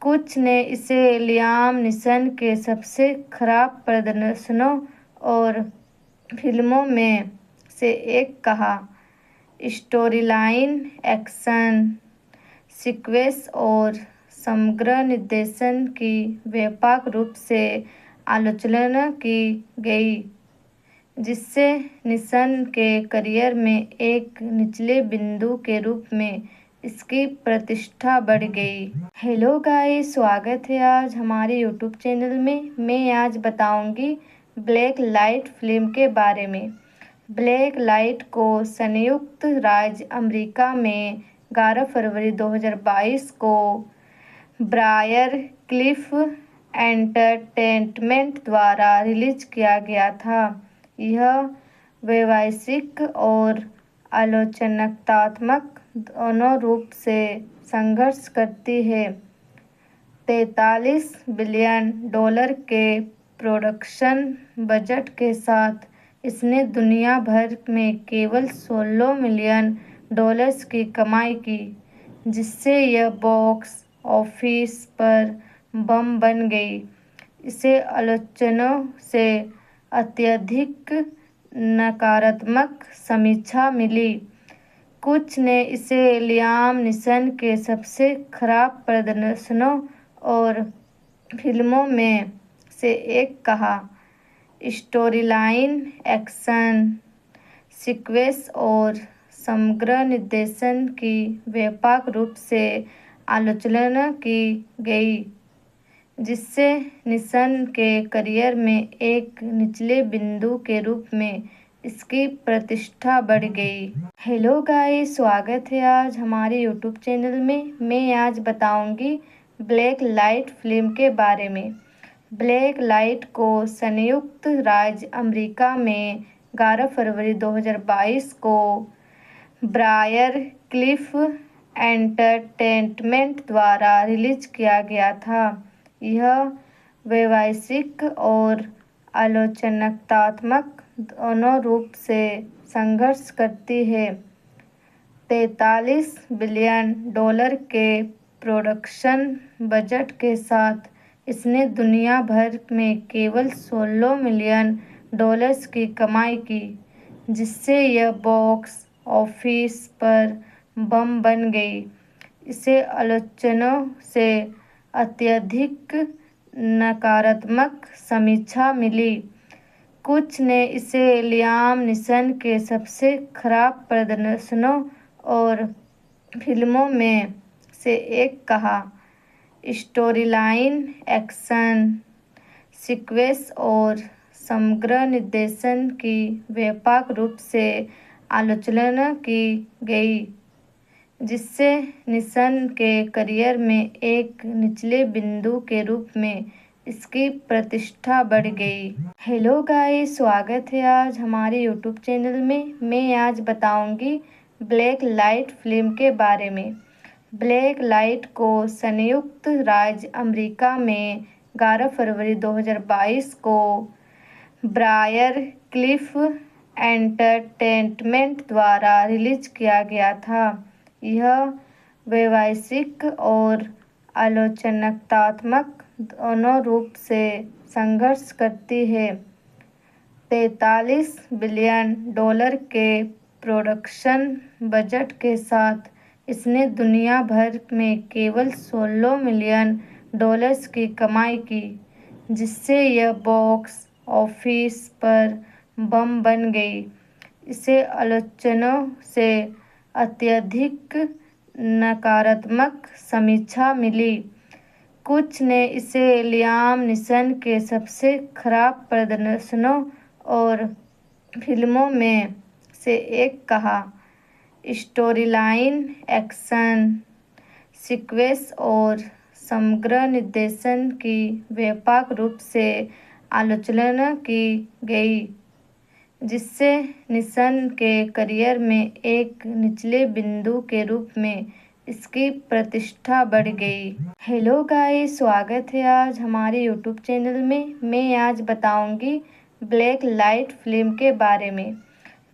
कुछ ने इसे लियाम नीसन के सबसे खराब प्रदर्शनों और फिल्मों में से एक कहा। स्टोरीलाइन, एक्शन सीक्वेंस और समग्र निर्देशन की व्यापक रूप से आलोचना की गई, जिससे नीसन के करियर में एक निचले बिंदु के रूप में इसकी प्रतिष्ठा बढ़ गई। हेलो गाइस, स्वागत है आज हमारे यूट्यूब चैनल में। मैं आज बताऊंगी ब्लैक लाइट फिल्म के बारे में। ब्लैक लाइट को संयुक्त राज्य अमेरिका में 11 फरवरी 2022 को ब्रायर क्लिफ एंटरटेनमेंट द्वारा रिलीज किया गया था। यह व्यावसायिक और आलोचनात्मक दोनों रूप से संघर्ष करती है। 43 बिलियन डॉलर के प्रोडक्शन बजट के साथ इसने दुनिया भर में केवल 16 मिलियन डॉलर्स की कमाई की, जिससे यह बॉक्स ऑफिस पर बम बन गई। इसे आलोचकों से अत्यधिक नकारात्मक समीक्षा मिली। कुछ ने इसे लियाम नीसन के सबसे खराब प्रदर्शनों और फिल्मों में से एक कहा। स्टोरीलाइन, एक्शन सीक्वेंस और समग्र निर्देशन की व्यापक रूप से आलोचना की गई, जिससे नीसन के करियर में एक निचले बिंदु के रूप में इसकी प्रतिष्ठा बढ़ गई। हेलो गाइस, स्वागत है आज हमारे यूट्यूब चैनल में। मैं आज बताऊंगी ब्लैक लाइट फिल्म के बारे में। ब्लैक लाइट को संयुक्त राज्य अमेरिका में 11 फरवरी 2022 को ब्रायर क्लिफ एंटरटेनमेंट द्वारा रिलीज किया गया था। यह व्यावसायिक और आलोचनात्मक दोनों रूप से संघर्ष करती है। 43 बिलियन डॉलर के प्रोडक्शन बजट के साथ इसने दुनिया भर में केवल 16 मिलियन डॉलर्स की कमाई की, जिससे यह बॉक्स ऑफिस पर बम बन गई। इसे आलोचकों से अत्यधिक नकारात्मक समीक्षा मिली। कुछ ने इसे लियाम नीसन के सबसे खराब प्रदर्शनों और फिल्मों में से एक कहा। स्टोरीलाइन, एक्शन सीक्वेंस और समग्र निर्देशन की व्यापक रूप से आलोचना की गई, जिससे नीसन के करियर में एक निचले बिंदु के रूप में इसकी प्रतिष्ठा बढ़ गई। हेलो गाइस, स्वागत है आज हमारे यूट्यूब चैनल में। मैं आज बताऊंगी ब्लैक लाइट फिल्म के बारे में। ब्लैक लाइट को संयुक्त राज्य अमेरिका में 11 फरवरी 2022 को ब्रायर क्लिफ एंटरटेनमेंट द्वारा रिलीज किया गया था। यह व्यावसायिक और आलोचनात्मक दोनों रूप से संघर्ष करती है। 43 बिलियन डॉलर के प्रोडक्शन बजट के साथ इसने दुनिया भर में केवल 16 मिलियन डॉलर्स की कमाई की, जिससे यह बॉक्स ऑफिस पर बम बन गई। इसे आलोचकों से अत्यधिक नकारात्मक समीक्षा मिली। कुछ ने इसे लियाम नीसन के सबसे खराब प्रदर्शनों और फिल्मों में से एक कहा। स्टोरीलाइन, एक्शन सीक्वेंस और समग्र निर्देशन की व्यापक रूप से आलोचना की गई, जिससे नीसन के करियर में एक निचले बिंदु के रूप में इसकी प्रतिष्ठा बढ़ गई। हेलो गाइस, स्वागत है आज हमारे यूट्यूब चैनल में। मैं आज बताऊंगी ब्लैक लाइट फिल्म के बारे में।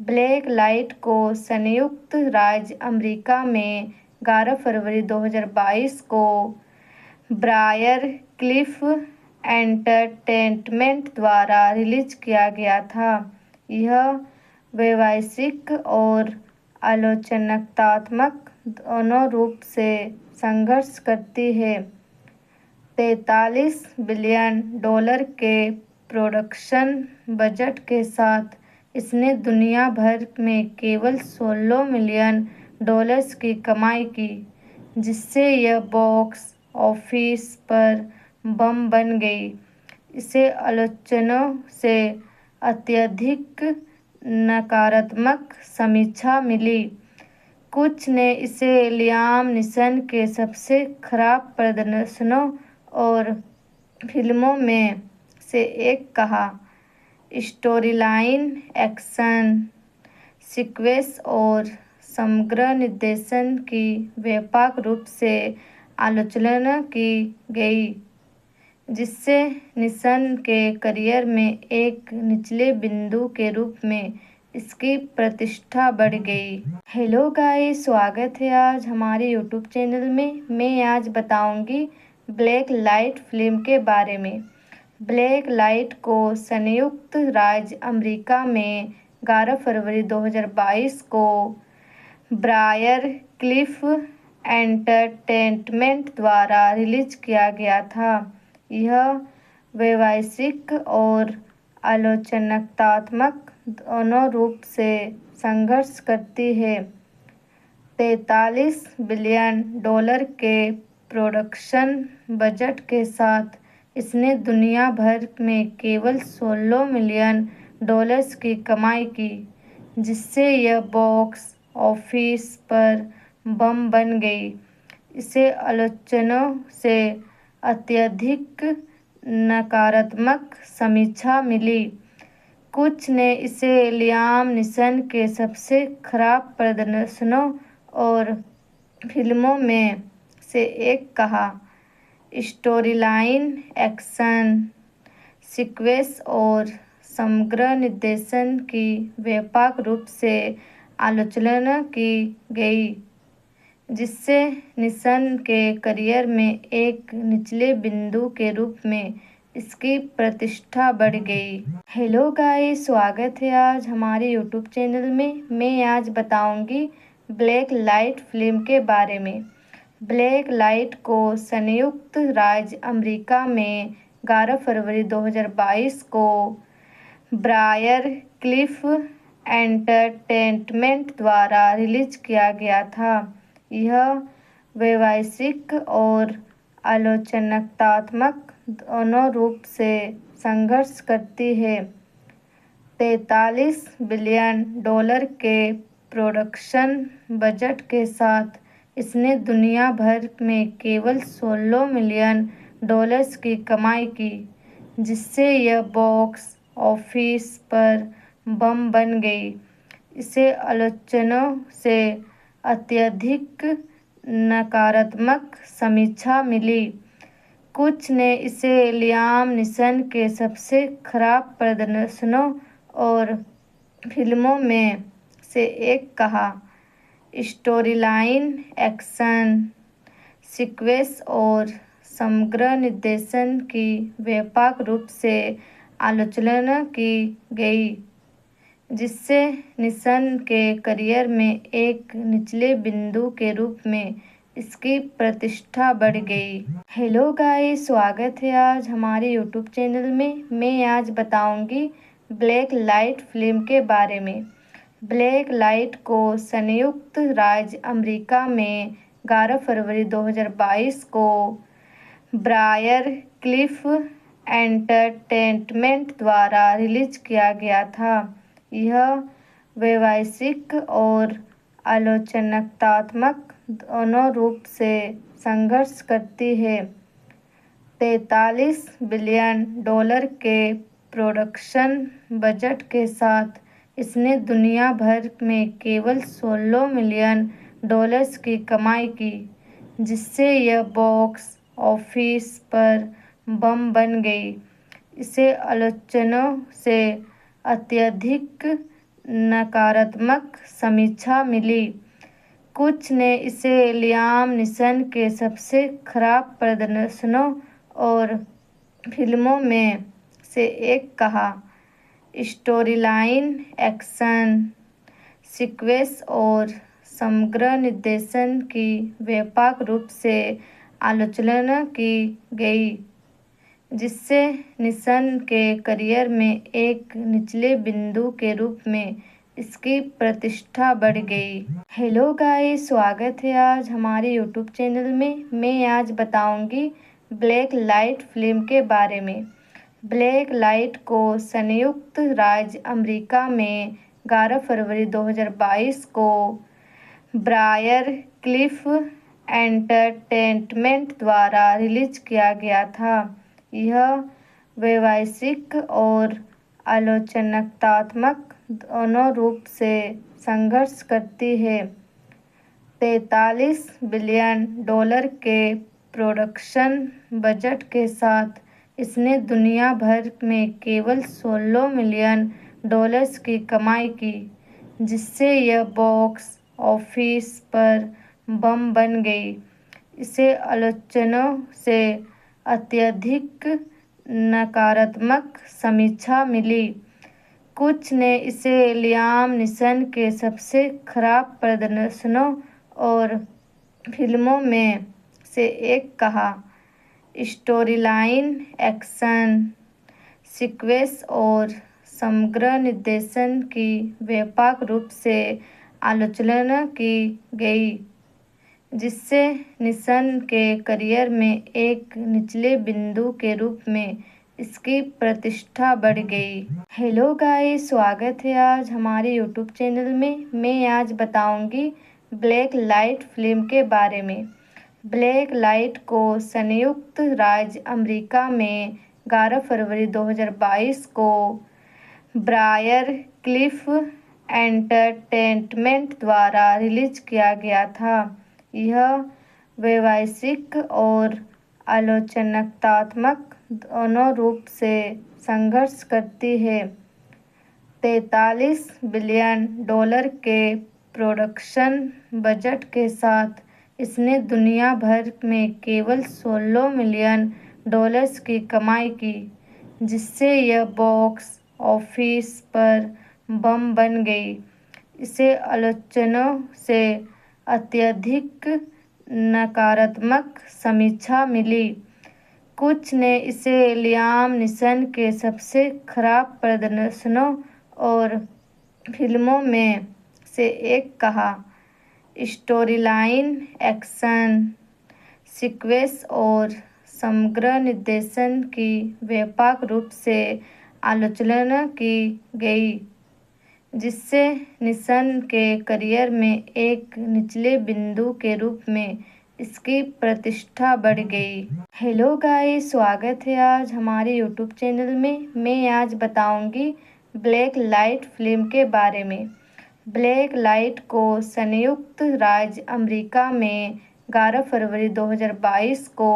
ब्लैक लाइट को संयुक्त राज्य अमेरिका में 11 फरवरी 2022 को ब्रायर क्लिफ एंटरटेनमेंट द्वारा रिलीज किया गया था। यह व्यावसायिक और आलोचनात्मक दोनों रूप से संघर्ष करती है। 43 बिलियन डॉलर के प्रोडक्शन बजट के साथ इसने दुनिया भर में केवल 16 मिलियन डॉलर्स की कमाई की, जिससे यह बॉक्स ऑफिस पर बम बन गई। इसे आलोचकों से अत्यधिक नकारात्मक समीक्षा मिली। कुछ ने इसे लियाम नीसन के सबसे खराब प्रदर्शनों और फिल्मों में से एक कहा। स्टोरीलाइन, एक्शन सीक्वेंस और समग्र निर्देशन की व्यापक रूप से आलोचना की गई, जिससे नीसन के करियर में एक निचले बिंदु के रूप में इसकी प्रतिष्ठा बढ़ गई। हेलो गाइस, स्वागत है आज हमारे यूट्यूब चैनल में। मैं आज बताऊंगी ब्लैक लाइट फिल्म के बारे में। ब्लैक लाइट को संयुक्त राज्य अमेरिका में 11 फरवरी 2022 को ब्रायर क्लिफ एंटरटेनमेंट द्वारा रिलीज किया गया था। यह व्यावसायिक और आलोचनात्मक दोनों रूप से संघर्ष करती है। 43 बिलियन डॉलर के प्रोडक्शन बजट के साथ इसने दुनिया भर में केवल 16 मिलियन डॉलर्स की कमाई की, जिससे यह बॉक्स ऑफिस पर बम बन गई। इसे आलोचकों से अत्यधिक नकारात्मक समीक्षा मिली। कुछ ने इसे लियाम नीसन के सबसे खराब प्रदर्शनों और फिल्मों में से एक कहा। स्टोरीलाइन, एक्शन सीक्वेंस और समग्र निर्देशन की व्यापक रूप से आलोचना की गई, जिससे नीसन के करियर में एक निचले बिंदु के रूप में इसकी प्रतिष्ठा बढ़ गई। हेलो गाइस, स्वागत है आज हमारे यूट्यूब चैनल में। मैं आज बताऊंगी ब्लैक लाइट फिल्म के बारे में। ब्लैक लाइट को संयुक्त राज्य अमेरिका में 11 फरवरी 2022 को ब्रायर क्लिफ एंटरटेनमेंट द्वारा रिलीज किया गया था। यह व्यावसायिक और आलोचनात्मक दोनों रूप से संघर्ष करती है। 43 बिलियन डॉलर के प्रोडक्शन बजट के साथ इसने दुनिया भर में केवल 16 मिलियन डॉलर्स की कमाई की, जिससे यह बॉक्स ऑफिस पर बम बन गई। इसे आलोचकों से अत्यधिक नकारात्मक समीक्षा मिली। कुछ ने इसे लियाम नीसन के सबसे खराब प्रदर्शनों और फिल्मों में से एक कहा। स्टोरीलाइन, एक्शन सीक्वेंस और समग्र निर्देशन की व्यापक रूप से आलोचना की गई, जिससे नीसन के करियर में एक निचले बिंदु के रूप में इसकी प्रतिष्ठा बढ़ गई। हेलो गाइस, स्वागत है आज हमारे यूट्यूब चैनल में। मैं आज बताऊंगी ब्लैक लाइट फिल्म के बारे में। ब्लैक लाइट को संयुक्त राज्य अमेरिका में 11 फरवरी 2022 को ब्रायर क्लिफ एंटरटेनमेंट द्वारा रिलीज किया गया था। यह व्यावसायिक और आलोचनात्मक दोनों रूप से संघर्ष करती है। 43 बिलियन डॉलर के प्रोडक्शन बजट के साथ इसने दुनिया भर में केवल 16 मिलियन डॉलर्स की कमाई की, जिससे यह बॉक्स ऑफिस पर बम बन गई। इसे आलोचकों से अत्यधिक नकारात्मक समीक्षा मिली। कुछ ने इसे लियाम नीसन के सबसे खराब प्रदर्शनों और फिल्मों में से एक कहा। स्टोरीलाइन, एक्शन सीक्वेंस और समग्र निर्देशन की व्यापक रूप से आलोचना की गई, जिससे नीसन के करियर में एक निचले बिंदु के रूप में इसकी प्रतिष्ठा बढ़ गई। हेलो गाइस, स्वागत है आज हमारे यूट्यूब चैनल में। मैं आज बताऊंगी ब्लैक लाइट फिल्म के बारे में। ब्लैक लाइट को संयुक्त राज्य अमेरिका में 11 फरवरी 2022 को ब्रायर क्लिफ एंटरटेनमेंट द्वारा रिलीज किया गया था। यह व्यावसायिक और आलोचनात्मक दोनों रूप से संघर्ष करती है। 43 बिलियन डॉलर के प्रोडक्शन बजट के साथ इसने दुनिया भर में केवल 16 मिलियन डॉलर्स की कमाई की, जिससे यह बॉक्स ऑफिस पर बम बन गई। इसे आलोचकों से अत्यधिक नकारात्मक समीक्षा मिली। कुछ ने इसे लियाम नीसन के सबसे खराब प्रदर्शनों और फिल्मों में से एक कहा। स्टोरीलाइन, एक्शन सीक्वेंस और समग्र निर्देशन की व्यापक रूप से आलोचना की गई, जिससे नीसन के करियर में एक निचले बिंदु के रूप में इसकी प्रतिष्ठा बढ़ गई। हेलो गाइस, स्वागत है आज हमारे यूट्यूब चैनल में। मैं आज बताऊंगी ब्लैक लाइट फिल्म के बारे में। ब्लैक लाइट को संयुक्त राज्य अमेरिका में 11 फरवरी 2022 को ब्रायर क्लिफ एंटरटेनमेंट द्वारा रिलीज किया गया था। यह व्यावसायिक और आलोचनात्मक दोनों रूप से संघर्ष करती है। 43 बिलियन डॉलर के प्रोडक्शन बजट के साथ इसने दुनिया भर में केवल 16 मिलियन डॉलर्स की कमाई की, जिससे यह बॉक्स ऑफिस पर बम बन गई। इसे आलोचकों से अत्यधिक नकारात्मक समीक्षा मिली। कुछ ने इसे लियाम नीसन के सबसे खराब प्रदर्शनों और फिल्मों में से एक कहा। स्टोरीलाइन, एक्शन सीक्वेंस और समग्र निर्देशन की व्यापक रूप से आलोचना की गई, जिससे नीसन के करियर में एक निचले बिंदु के रूप में इसकी प्रतिष्ठा बढ़ गई। हेलो गाइस, स्वागत है आज हमारे यूट्यूब चैनल में। मैं आज बताऊंगी ब्लैक लाइट फिल्म के बारे में। ब्लैक लाइट को संयुक्त राज्य अमेरिका में 11 फरवरी 2022 को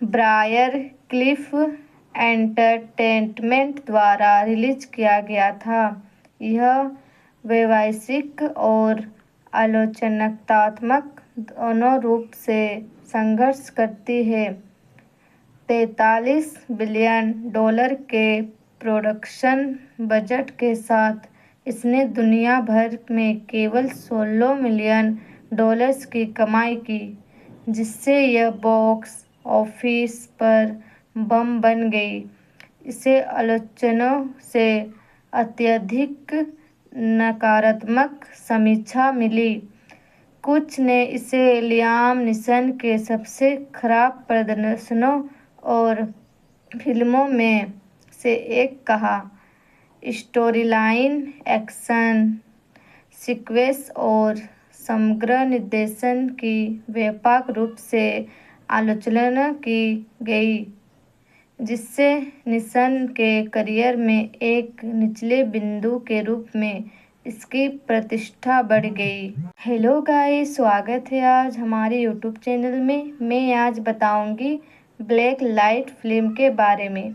ब्रायर क्लिफ एंटरटेनमेंट द्वारा रिलीज किया गया था। यह व्यावसायिक और आलोचनात्मक दोनों रूप से संघर्ष करती है। 43 बिलियन डॉलर के प्रोडक्शन बजट के साथ इसने दुनिया भर में केवल 16 मिलियन डॉलर्स की कमाई की, जिससे यह बॉक्स ऑफिस पर बम बन गई। इसे आलोचकों से अत्यधिक नकारात्मक समीक्षा मिली। कुछ ने इसे लियाम नीसन के सबसे खराब प्रदर्शनों और फिल्मों में से एक कहा। स्टोरीलाइन, एक्शन सीक्वेंस और समग्र निर्देशन की व्यापक रूप से आलोचना की गई, जिससे नीसन के करियर में एक निचले बिंदु के रूप में इसकी प्रतिष्ठा बढ़ गई। हेलो गाइस, स्वागत है आज हमारे यूट्यूब चैनल में। मैं आज बताऊंगी ब्लैक लाइट फिल्म के बारे में।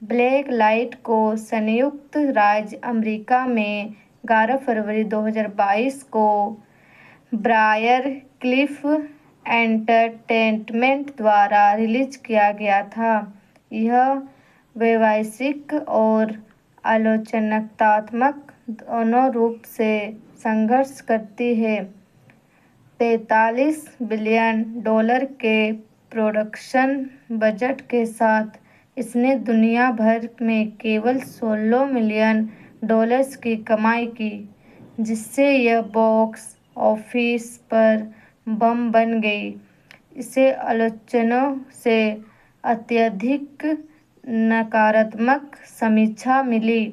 ब्लैक लाइट को संयुक्त राज्य अमेरिका में 11 फरवरी 2022 को ब्रायर क्लिफ एंटरटेनमेंट द्वारा रिलीज किया गया था। यह व्यावसायिक और आलोचनात्मक दोनों रूप से संघर्ष करती है। 43 बिलियन डॉलर के प्रोडक्शन बजट के साथ इसने दुनिया भर में केवल 16 मिलियन डॉलर्स की कमाई की, जिससे यह बॉक्स ऑफिस पर बम बन गई। इसे आलोचकों से अत्यधिक नकारात्मक समीक्षा मिली।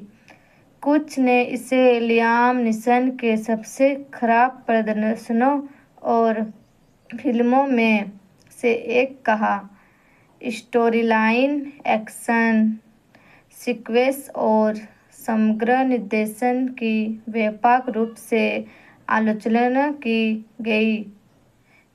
कुछ ने इसे लियाम नीसन के सबसे खराब प्रदर्शनों और फिल्मों में से एक कहा। स्टोरीलाइन, एक्शन सीक्वेंस और समग्र निर्देशन की व्यापक रूप से आलोचना की गई,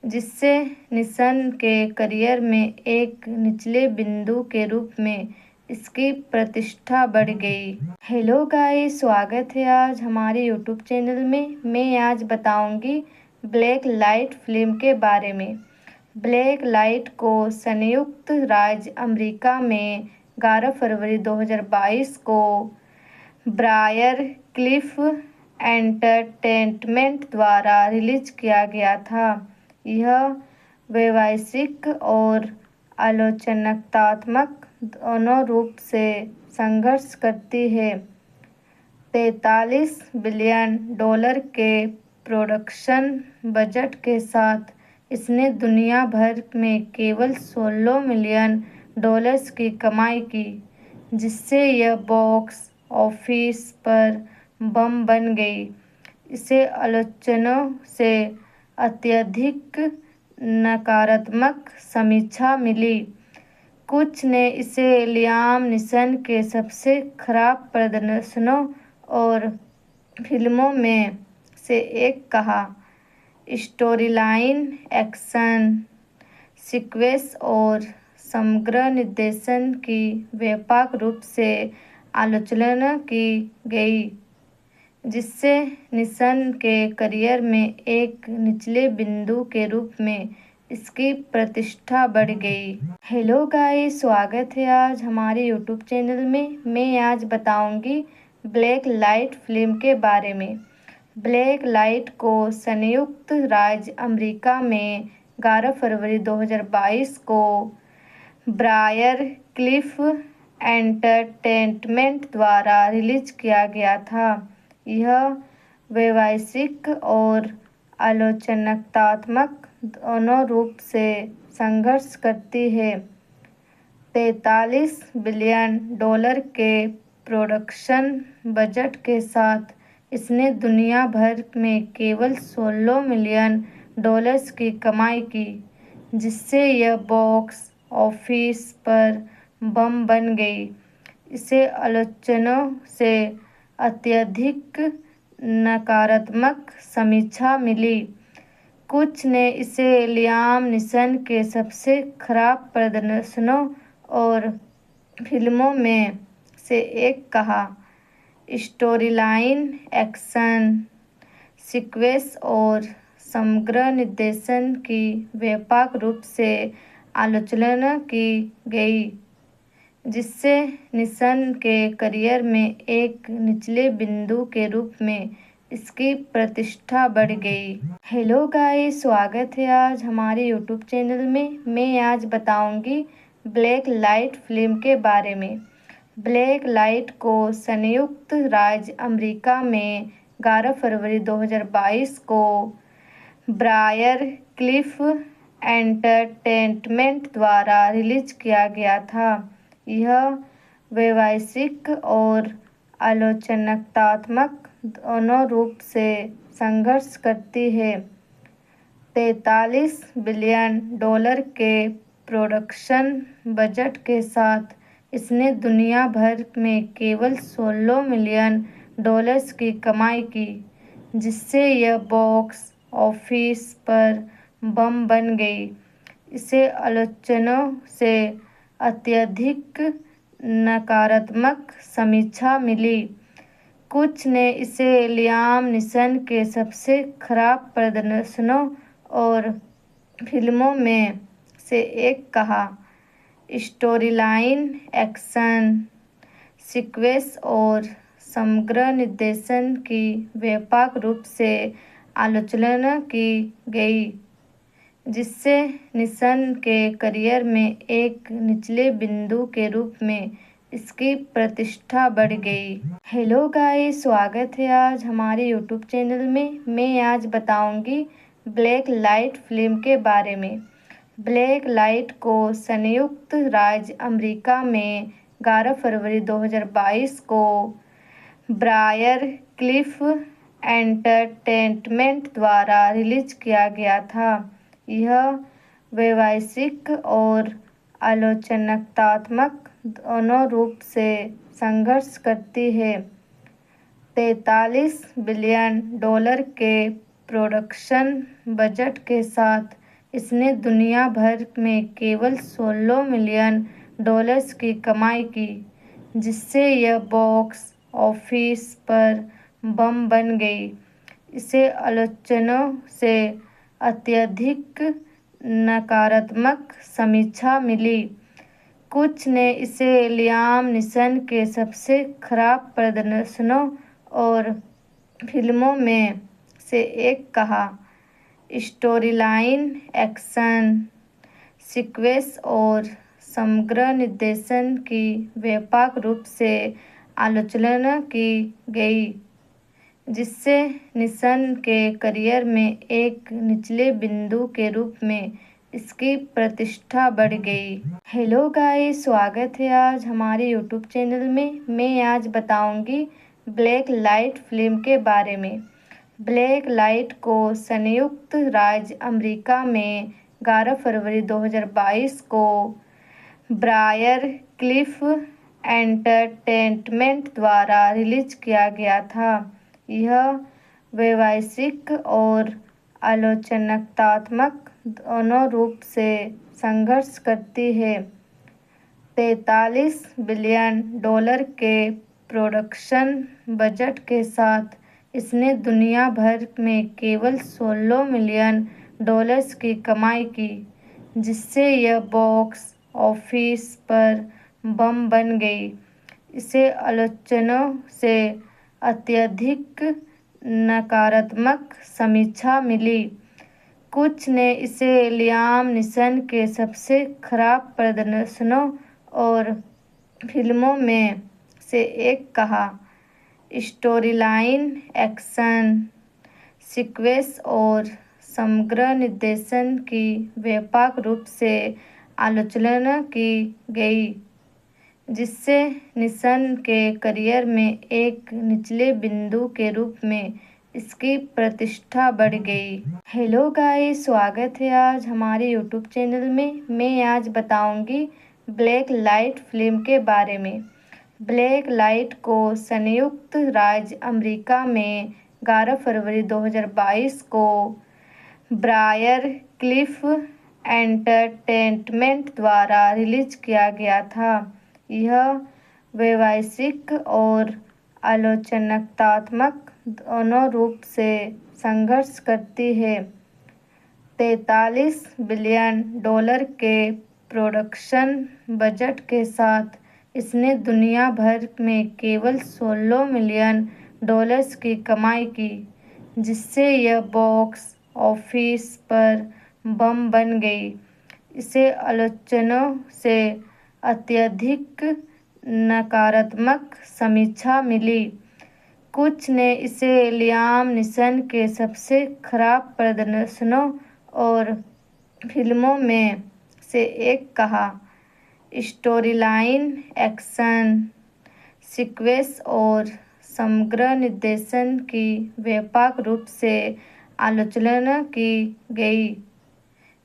जिससे नीसन के करियर में एक निचले बिंदु के रूप में इसकी प्रतिष्ठा बढ़ गई। हेलो गाइस, स्वागत है आज हमारे यूट्यूब चैनल में। मैं आज बताऊंगी ब्लैक लाइट फिल्म के बारे में। ब्लैक लाइट को संयुक्त राज्य अमेरिका में 11 फरवरी 2022 को ब्रायर क्लिफ एंटरटेनमेंट द्वारा रिलीज किया गया था। यह व्यावसायिक और आलोचनात्मक दोनों रूप से संघर्ष करती है। 43 बिलियन डॉलर के प्रोडक्शन बजट के साथ इसने दुनिया भर में केवल 16 मिलियन डॉलर्स की कमाई की, जिससे यह बॉक्स ऑफिस पर बम बन गई। इसे आलोचकों से अत्यधिक नकारात्मक समीक्षा मिली। कुछ ने इसे लियाम नीसन के सबसे खराब प्रदर्शनों और फिल्मों में से एक कहा। स्टोरीलाइन, एक्शन सीक्वेंस और समग्र निर्देशन की व्यापक रूप से आलोचना की गई, जिससे नीसन के करियर में एक निचले बिंदु के रूप में इसकी प्रतिष्ठा बढ़ गई। हेलो गाइस, स्वागत है आज हमारे यूट्यूब चैनल में। मैं आज बताऊंगी ब्लैक लाइट फिल्म के बारे में। ब्लैक लाइट को संयुक्त राज्य अमेरिका में 11 फरवरी 2022 को ब्रायर क्लिफ एंटरटेनमेंट द्वारा रिलीज किया गया था। यह व्यावसायिक और आलोचनात्मक दोनों रूप से संघर्ष करती है। 43 बिलियन डॉलर के प्रोडक्शन बजट के साथ इसने दुनिया भर में केवल 16 मिलियन डॉलर्स की कमाई की, जिससे यह बॉक्स ऑफिस पर बम बन गई। इसे आलोचकों से अत्यधिक नकारात्मक समीक्षा मिली। कुछ ने इसे लियाम नीसन के सबसे खराब प्रदर्शनों और फिल्मों में से एक कहा। स्टोरीलाइन, एक्शन सीक्वेंस और समग्र निर्देशन की व्यापक रूप से आलोचना की गई, जिससे नीसन के करियर में एक निचले बिंदु के रूप में इसकी प्रतिष्ठा बढ़ गई। हेलो गाइस, स्वागत है आज हमारे यूट्यूब चैनल में। मैं आज बताऊंगी ब्लैक लाइट फिल्म के बारे में। ब्लैक लाइट को संयुक्त राज्य अमेरिका में 11 फरवरी 2022 को ब्रायर क्लिफ एंटरटेनमेंट द्वारा रिलीज किया गया था। यह व्यावसायिक और आलोचनात्मक दोनों रूप से संघर्ष करती है। 43 बिलियन डॉलर के प्रोडक्शन बजट के साथ इसने दुनिया भर में केवल 16 मिलियन डॉलर्स की कमाई की, जिससे यह बॉक्स ऑफिस पर बम बन गई। इसे आलोचकों से अत्यधिक नकारात्मक समीक्षा मिली। कुछ ने इसे लियाम नीसन के सबसे खराब प्रदर्शनों और फिल्मों में से एक कहा। स्टोरीलाइन, एक्शन सीक्वेंस और समग्र निर्देशन की व्यापक रूप से आलोचना की गई, जिससे नीसन के करियर में एक निचले बिंदु के रूप में इसकी प्रतिष्ठा बढ़ गई। हेलो गाइस, स्वागत है आज हमारे यूट्यूब चैनल में। मैं आज बताऊंगी ब्लैक लाइट फिल्म के बारे में। ब्लैक लाइट को संयुक्त राज्य अमेरिका में 11 फरवरी 2022 को ब्रायर क्लिफ एंटरटेनमेंट द्वारा रिलीज किया गया था। यह व्यावसायिक और आलोचनात्मक दोनों रूप से संघर्ष करती है। 43 बिलियन डॉलर के प्रोडक्शन बजट के साथ इसने दुनिया भर में केवल 16 मिलियन डॉलर्स की कमाई की, जिससे यह बॉक्स ऑफिस पर बम बन गई। इसे आलोचकों से अत्यधिक नकारात्मक समीक्षा मिली। कुछ ने इसे लियाम नीसन के सबसे खराब प्रदर्शनों और फिल्मों में से एक कहा। स्टोरीलाइन, एक्शन सीक्वेंस और समग्र निर्देशन की व्यापक रूप से आलोचना की गई, जिससे नीसन के करियर में एक निचले बिंदु के रूप में इसकी प्रतिष्ठा बढ़ गई। हेलो गाइस, स्वागत है आज हमारे यूट्यूब चैनल में। मैं आज बताऊंगी ब्लैक लाइट फिल्म के बारे में। ब्लैक लाइट को संयुक्त राज्य अमेरिका में 11 फरवरी 2022 को ब्रायर क्लिफ एंटरटेनमेंट द्वारा रिलीज किया गया था। यह व्यावसायिक और आलोचनात्मक दोनों रूप से संघर्ष करती है। 43 बिलियन डॉलर के प्रोडक्शन बजट के साथ इसने दुनिया भर में केवल 16 मिलियन डॉलर्स की कमाई की, जिससे यह बॉक्स ऑफिस पर बम बन गई। इसे आलोचकों से अत्यधिक नकारात्मक समीक्षा मिली। कुछ ने इसे लियाम नीसन के सबसे खराब प्रदर्शनों और फिल्मों में से एक कहा। स्टोरीलाइन, एक्शन सीक्वेंस और समग्र निर्देशन की व्यापक रूप से आलोचना की गई, जिससे नीसन के करियर में एक निचले बिंदु के रूप में इसकी प्रतिष्ठा बढ़ गई। हेलो गाइस, स्वागत है आज हमारे यूट्यूब चैनल में। मैं आज बताऊंगी ब्लैक लाइट फिल्म के बारे में। ब्लैक लाइट को संयुक्त राज्य अमेरिका में 11 फरवरी 2022 को ब्रायर क्लिफ एंटरटेनमेंट द्वारा रिलीज किया गया था। यह व्यावसायिक और आलोचनात्मक दोनों रूप से संघर्ष करती है। 43 बिलियन डॉलर के प्रोडक्शन बजट के साथ इसने दुनिया भर में केवल 16 मिलियन डॉलर्स की कमाई की, जिससे यह बॉक्स ऑफिस पर बम बन गई। इसे आलोचकों से अत्यधिक नकारात्मक समीक्षा मिली। कुछ ने इसे लियाम नीसन के सबसे खराब प्रदर्शनों और फिल्मों में से एक कहा। स्टोरीलाइन, एक्शन सीक्वेंस और समग्र निर्देशन की व्यापक रूप से आलोचना की गई,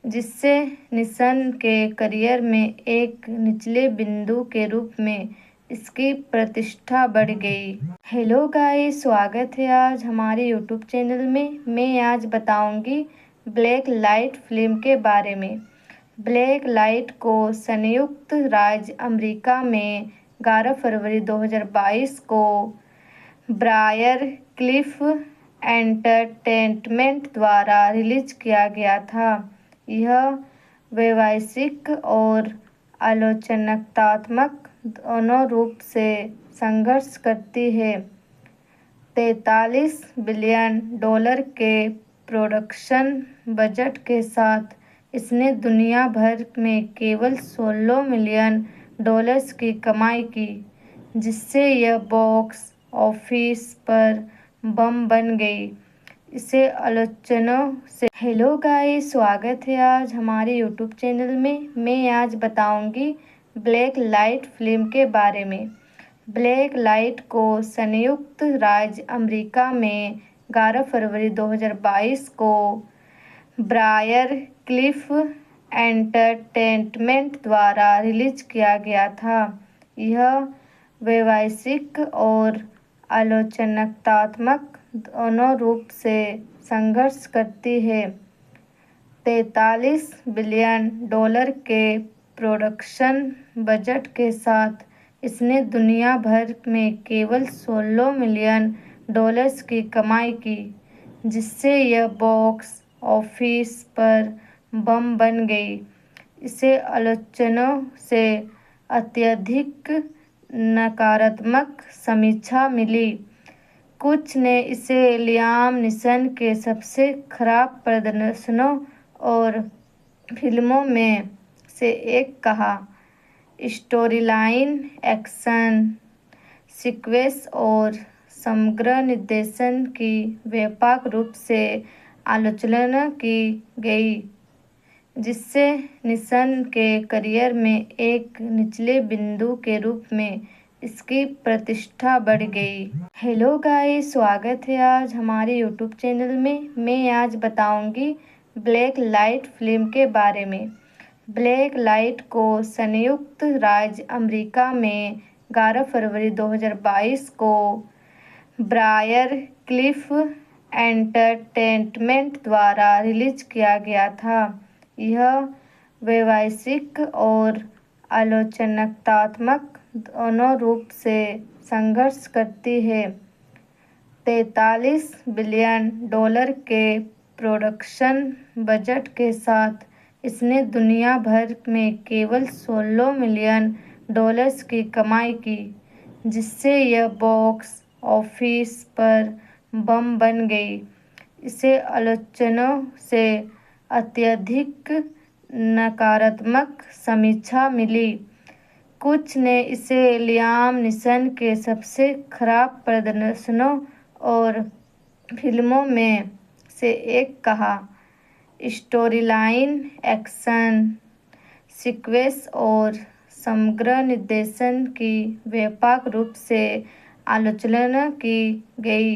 जिससे नीसन के करियर में एक निचले बिंदु के रूप में इसकी प्रतिष्ठा बढ़ गई। हेलो गाइस, स्वागत है आज हमारे यूट्यूब चैनल में। मैं आज बताऊंगी ब्लैक लाइट फिल्म के बारे में। ब्लैक लाइट को संयुक्त राज्य अमेरिका में 11 फरवरी 2022 को ब्रायर क्लिफ एंटरटेनमेंट द्वारा रिलीज किया गया था। यह व्यावसायिक और आलोचनात्मक दोनों रूप से संघर्ष करती है। 43 बिलियन डॉलर के प्रोडक्शन बजट के साथ इसने दुनिया भर में केवल 16 मिलियन डॉलर्स की कमाई की, जिससे यह बॉक्स ऑफिस पर बम बन गई। इसे आलोचकों से हेलो गाइस, स्वागत है आज हमारे यूट्यूब चैनल में। मैं आज बताऊंगी ब्लैक लाइट फिल्म के बारे में। ब्लैक लाइट को संयुक्त राज्य अमेरिका में 11 फरवरी 2022 को ब्रायर क्लिफ एंटरटेनमेंट द्वारा रिलीज किया गया था। यह व्यावसायिक और आलोचनात्मक दोनों रूप से संघर्ष करती है। 43 बिलियन डॉलर के प्रोडक्शन बजट के साथ इसने दुनिया भर में केवल $16 मिलियन की कमाई की, जिससे यह बॉक्स ऑफिस पर बम बन गई। इसे आलोचकों से अत्यधिक नकारात्मक समीक्षा मिली। कुछ ने इसे लियाम नीसन के सबसे खराब प्रदर्शनों और फिल्मों में से एक कहा। स्टोरीलाइन, एक्शन सीक्वेंस और समग्र निर्देशन की व्यापक रूप से आलोचना की गई, जिससे नीसन के करियर में एक निचले बिंदु के रूप में इसकी प्रतिष्ठा बढ़ गई। हेलो गाइस, स्वागत है आज हमारे यूट्यूब चैनल में। मैं आज बताऊंगी ब्लैक लाइट फिल्म के बारे में। ब्लैक लाइट को संयुक्त राज्य अमेरिका में 11 फरवरी 2022 को ब्रायर क्लिफ एंटरटेनमेंट द्वारा रिलीज किया गया था। यह व्यावसायिक और आलोचनात्मक दोनों रूप से संघर्ष करती है। $43 बिलियन के प्रोडक्शन बजट के साथ इसने दुनिया भर में केवल $16 मिलियन की कमाई की, जिससे यह बॉक्स ऑफिस पर बम बन गई। इसे आलोचकों से अत्यधिक नकारात्मक समीक्षा मिली। कुछ ने इसे लियाम नीसन के सबसे खराब प्रदर्शनों और फिल्मों में से एक कहा। स्टोरीलाइन, एक्शन सीक्वेंस और समग्र निर्देशन की व्यापक रूप से आलोचना की गई,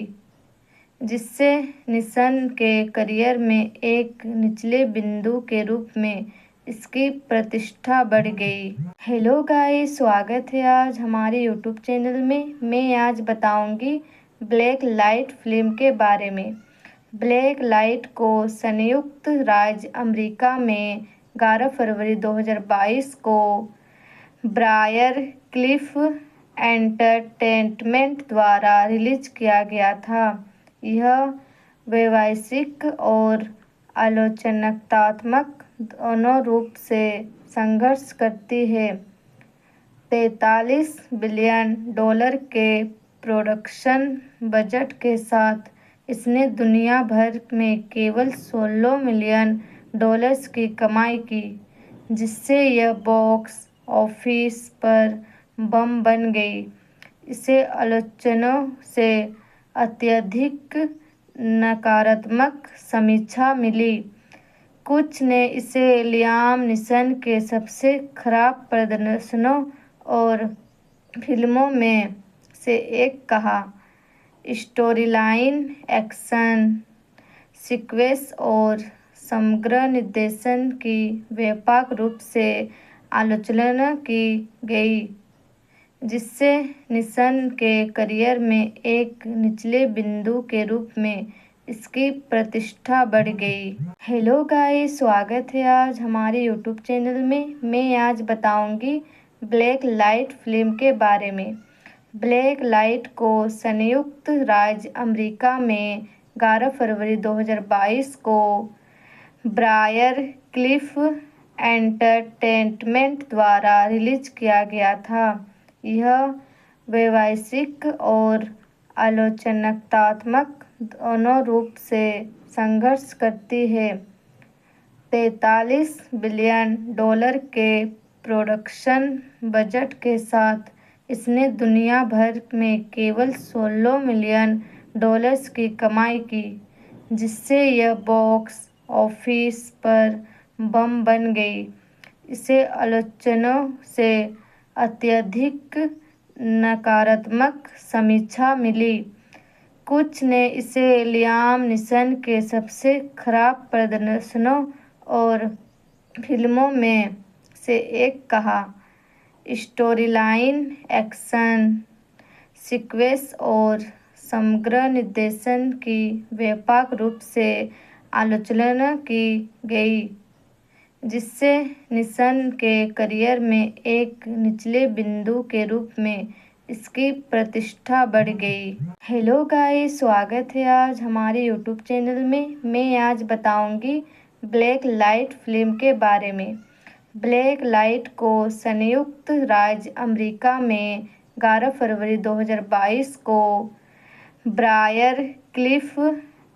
जिससे नीसन के करियर में एक निचले बिंदु के रूप में इसकी प्रतिष्ठा बढ़ गई। हेलो गाइस, स्वागत है आज हमारे यूट्यूब चैनल में। मैं आज बताऊंगी ब्लैक लाइट फिल्म के बारे में। ब्लैक लाइट को संयुक्त राज्य अमेरिका में 11 फरवरी 2022 को ब्रायर क्लिफ एंटरटेनमेंट द्वारा रिलीज किया गया था। यह व्यावसायिक और आलोचनात्मक दोनों रूप से संघर्ष करती है। $43 बिलियन के प्रोडक्शन बजट के साथ इसने दुनिया भर में केवल $16 मिलियन की कमाई की, जिससे यह बॉक्स ऑफिस पर बम बन गई। इसे आलोचकों से अत्यधिक नकारात्मक समीक्षा मिली। कुछ ने इसे लियाम नीसन के सबसे खराब प्रदर्शनों और फिल्मों में से एक कहा। स्टोरीलाइन, एक्शन सीक्वेंस और समग्र निर्देशन की व्यापक रूप से आलोचना की गई, जिससे नीसन के करियर में एक निचले बिंदु के रूप में इसकी प्रतिष्ठा बढ़ गई। हेलो गाइस, स्वागत है आज हमारे यूट्यूब चैनल में। मैं आज बताऊंगी ब्लैक लाइट फिल्म के बारे में। ब्लैक लाइट को संयुक्त राज्य अमेरिका में 11 फरवरी 2022 को ब्रायर क्लिफ एंटरटेनमेंट द्वारा रिलीज किया गया था। यह व्यावसायिक और आलोचनात्मक दोनों रूप से संघर्ष करती है। $43 बिलियन के प्रोडक्शन बजट के साथ इसने दुनिया भर में केवल $16 मिलियन की कमाई की, जिससे यह बॉक्स ऑफिस पर बम बन गई। इसे आलोचकों से अत्यधिक नकारात्मक समीक्षा मिली। कुछ ने इसे लियाम नीसन के सबसे खराब प्रदर्शनों और फिल्मों में से एक कहा। स्टोरीलाइन, एक्शन सीक्वेंस और समग्र निर्देशन की व्यापक रूप से आलोचना की गई, जिससे निशन के करियर में एक निचले बिंदु के रूप में इसकी प्रतिष्ठा बढ़ गई। हेलो गाइस, स्वागत है आज हमारे यूट्यूब चैनल में। मैं आज बताऊंगी ब्लैक लाइट फिल्म के बारे में। ब्लैक लाइट को संयुक्त राज्य अमेरिका में 11 फरवरी 2022 को ब्रायर क्लिफ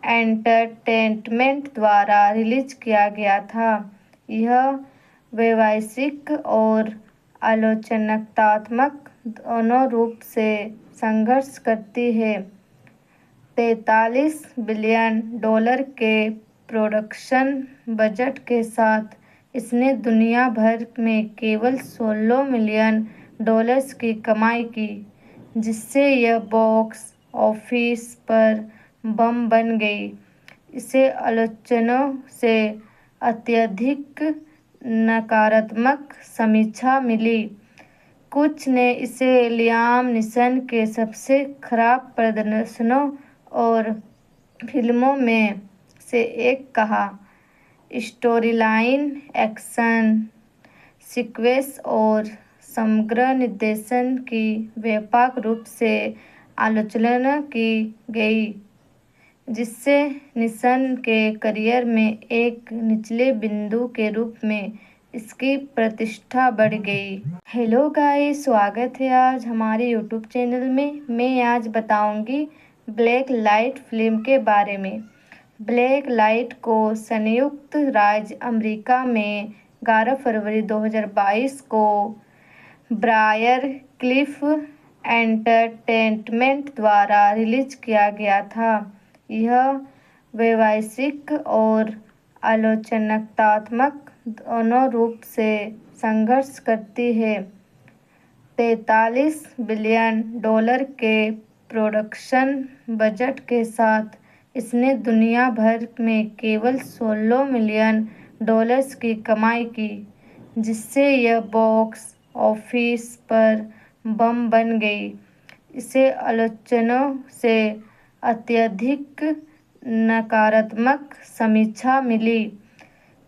एंटरटेनमेंट द्वारा रिलीज किया गया था। यह व्यावसायिक और आलोचनात्मक दोनों रूप से संघर्ष करती है। 43 बिलियन डॉलर के प्रोडक्शन बजट के साथ इसने दुनिया भर में केवल 16 मिलियन डॉलर्स की कमाई की, जिससे यह बॉक्स ऑफिस पर बम बन गई। इसे आलोचकों से अत्यधिक नकारात्मक समीक्षा मिली। कुछ ने इसे लियाम नीसन के सबसे खराब प्रदर्शनों और फिल्मों में से एक कहा। स्टोरीलाइन, एक्शन सीक्वेंस और समग्र निर्देशन की व्यापक रूप से आलोचना की गई, जिससे निशन के करियर में एक निचले बिंदु के रूप में इसकी प्रतिष्ठा बढ़ गई। हेलो गाइस, स्वागत है आज हमारे यूट्यूब चैनल में। मैं आज बताऊंगी ब्लैक लाइट फिल्म के बारे में। ब्लैक लाइट को संयुक्त राज्य अमेरिका में 11 फरवरी 2022 को ब्रायर क्लिफ एंटरटेनमेंट द्वारा रिलीज किया गया था। यह व्यावसायिक और आलोचनात्मक दोनों रूप से संघर्ष करती है। 43 बिलियन डॉलर के प्रोडक्शन बजट के साथ इसने दुनिया भर में केवल 16 मिलियन डॉलर्स की कमाई की, जिससे यह बॉक्स ऑफिस पर बम बन गई। इसे आलोचकों से अत्यधिक नकारात्मक समीक्षा मिली।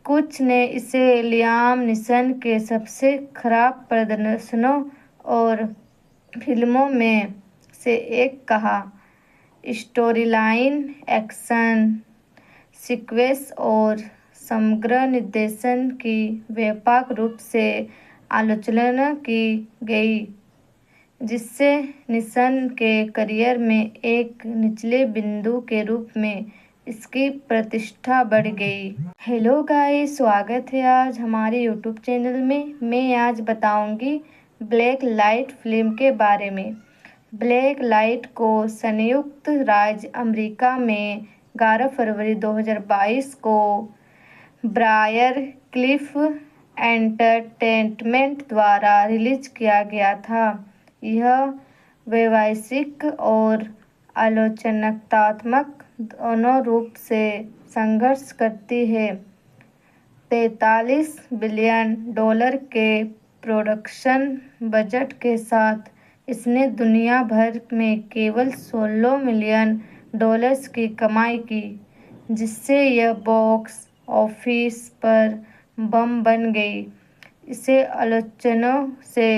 कुछ ने इसे लियाम नीसन के सबसे खराब प्रदर्शनों और फिल्मों में से एक कहा। स्टोरीलाइन, एक्शन सीक्वेंस और समग्र निर्देशन की व्यापक रूप से आलोचना की गई, जिससे निशन के करियर में एक निचले बिंदु के रूप में इसकी प्रतिष्ठा बढ़ गई। हेलो गाइस, स्वागत है आज हमारे यूट्यूब चैनल में। मैं आज बताऊंगी ब्लैक लाइट फिल्म के बारे में। ब्लैक लाइट को संयुक्त राज्य अमेरिका में 11 फरवरी 2022 को ब्रायर क्लिफ एंटरटेनमेंट द्वारा रिलीज किया गया था। यह व्यावसायिक और आलोचनात्मक दोनों रूप से संघर्ष करती है। 43 बिलियन डॉलर के प्रोडक्शन बजट के साथ इसने दुनिया भर में केवल 16 मिलियन डॉलर्स की कमाई की, जिससे यह बॉक्स ऑफिस पर बम बन गई। इसे आलोचकों से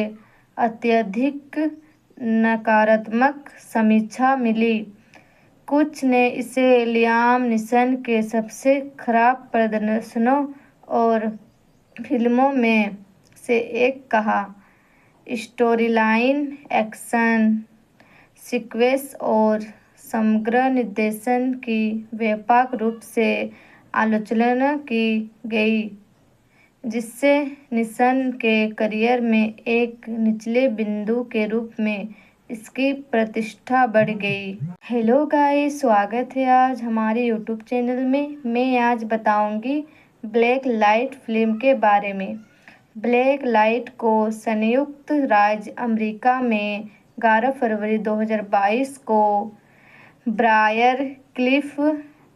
अत्यधिक नकारात्मक समीक्षा मिली। कुछ ने इसे लियाम नीसन के सबसे खराब प्रदर्शनों और फिल्मों में से एक कहा। स्टोरीलाइन, एक्शन सीक्वेंस और समग्र निर्देशन की व्यापक रूप से आलोचना की गई, जिससे निशन के करियर में एक निचले बिंदु के रूप में इसकी प्रतिष्ठा बढ़ गई। हेलो गाइस, स्वागत है आज हमारे यूट्यूब चैनल में। मैं आज बताऊंगी ब्लैक लाइट फिल्म के बारे में। ब्लैक लाइट को संयुक्त राज्य अमेरिका में 11 फरवरी 2022 को ब्रायर क्लिफ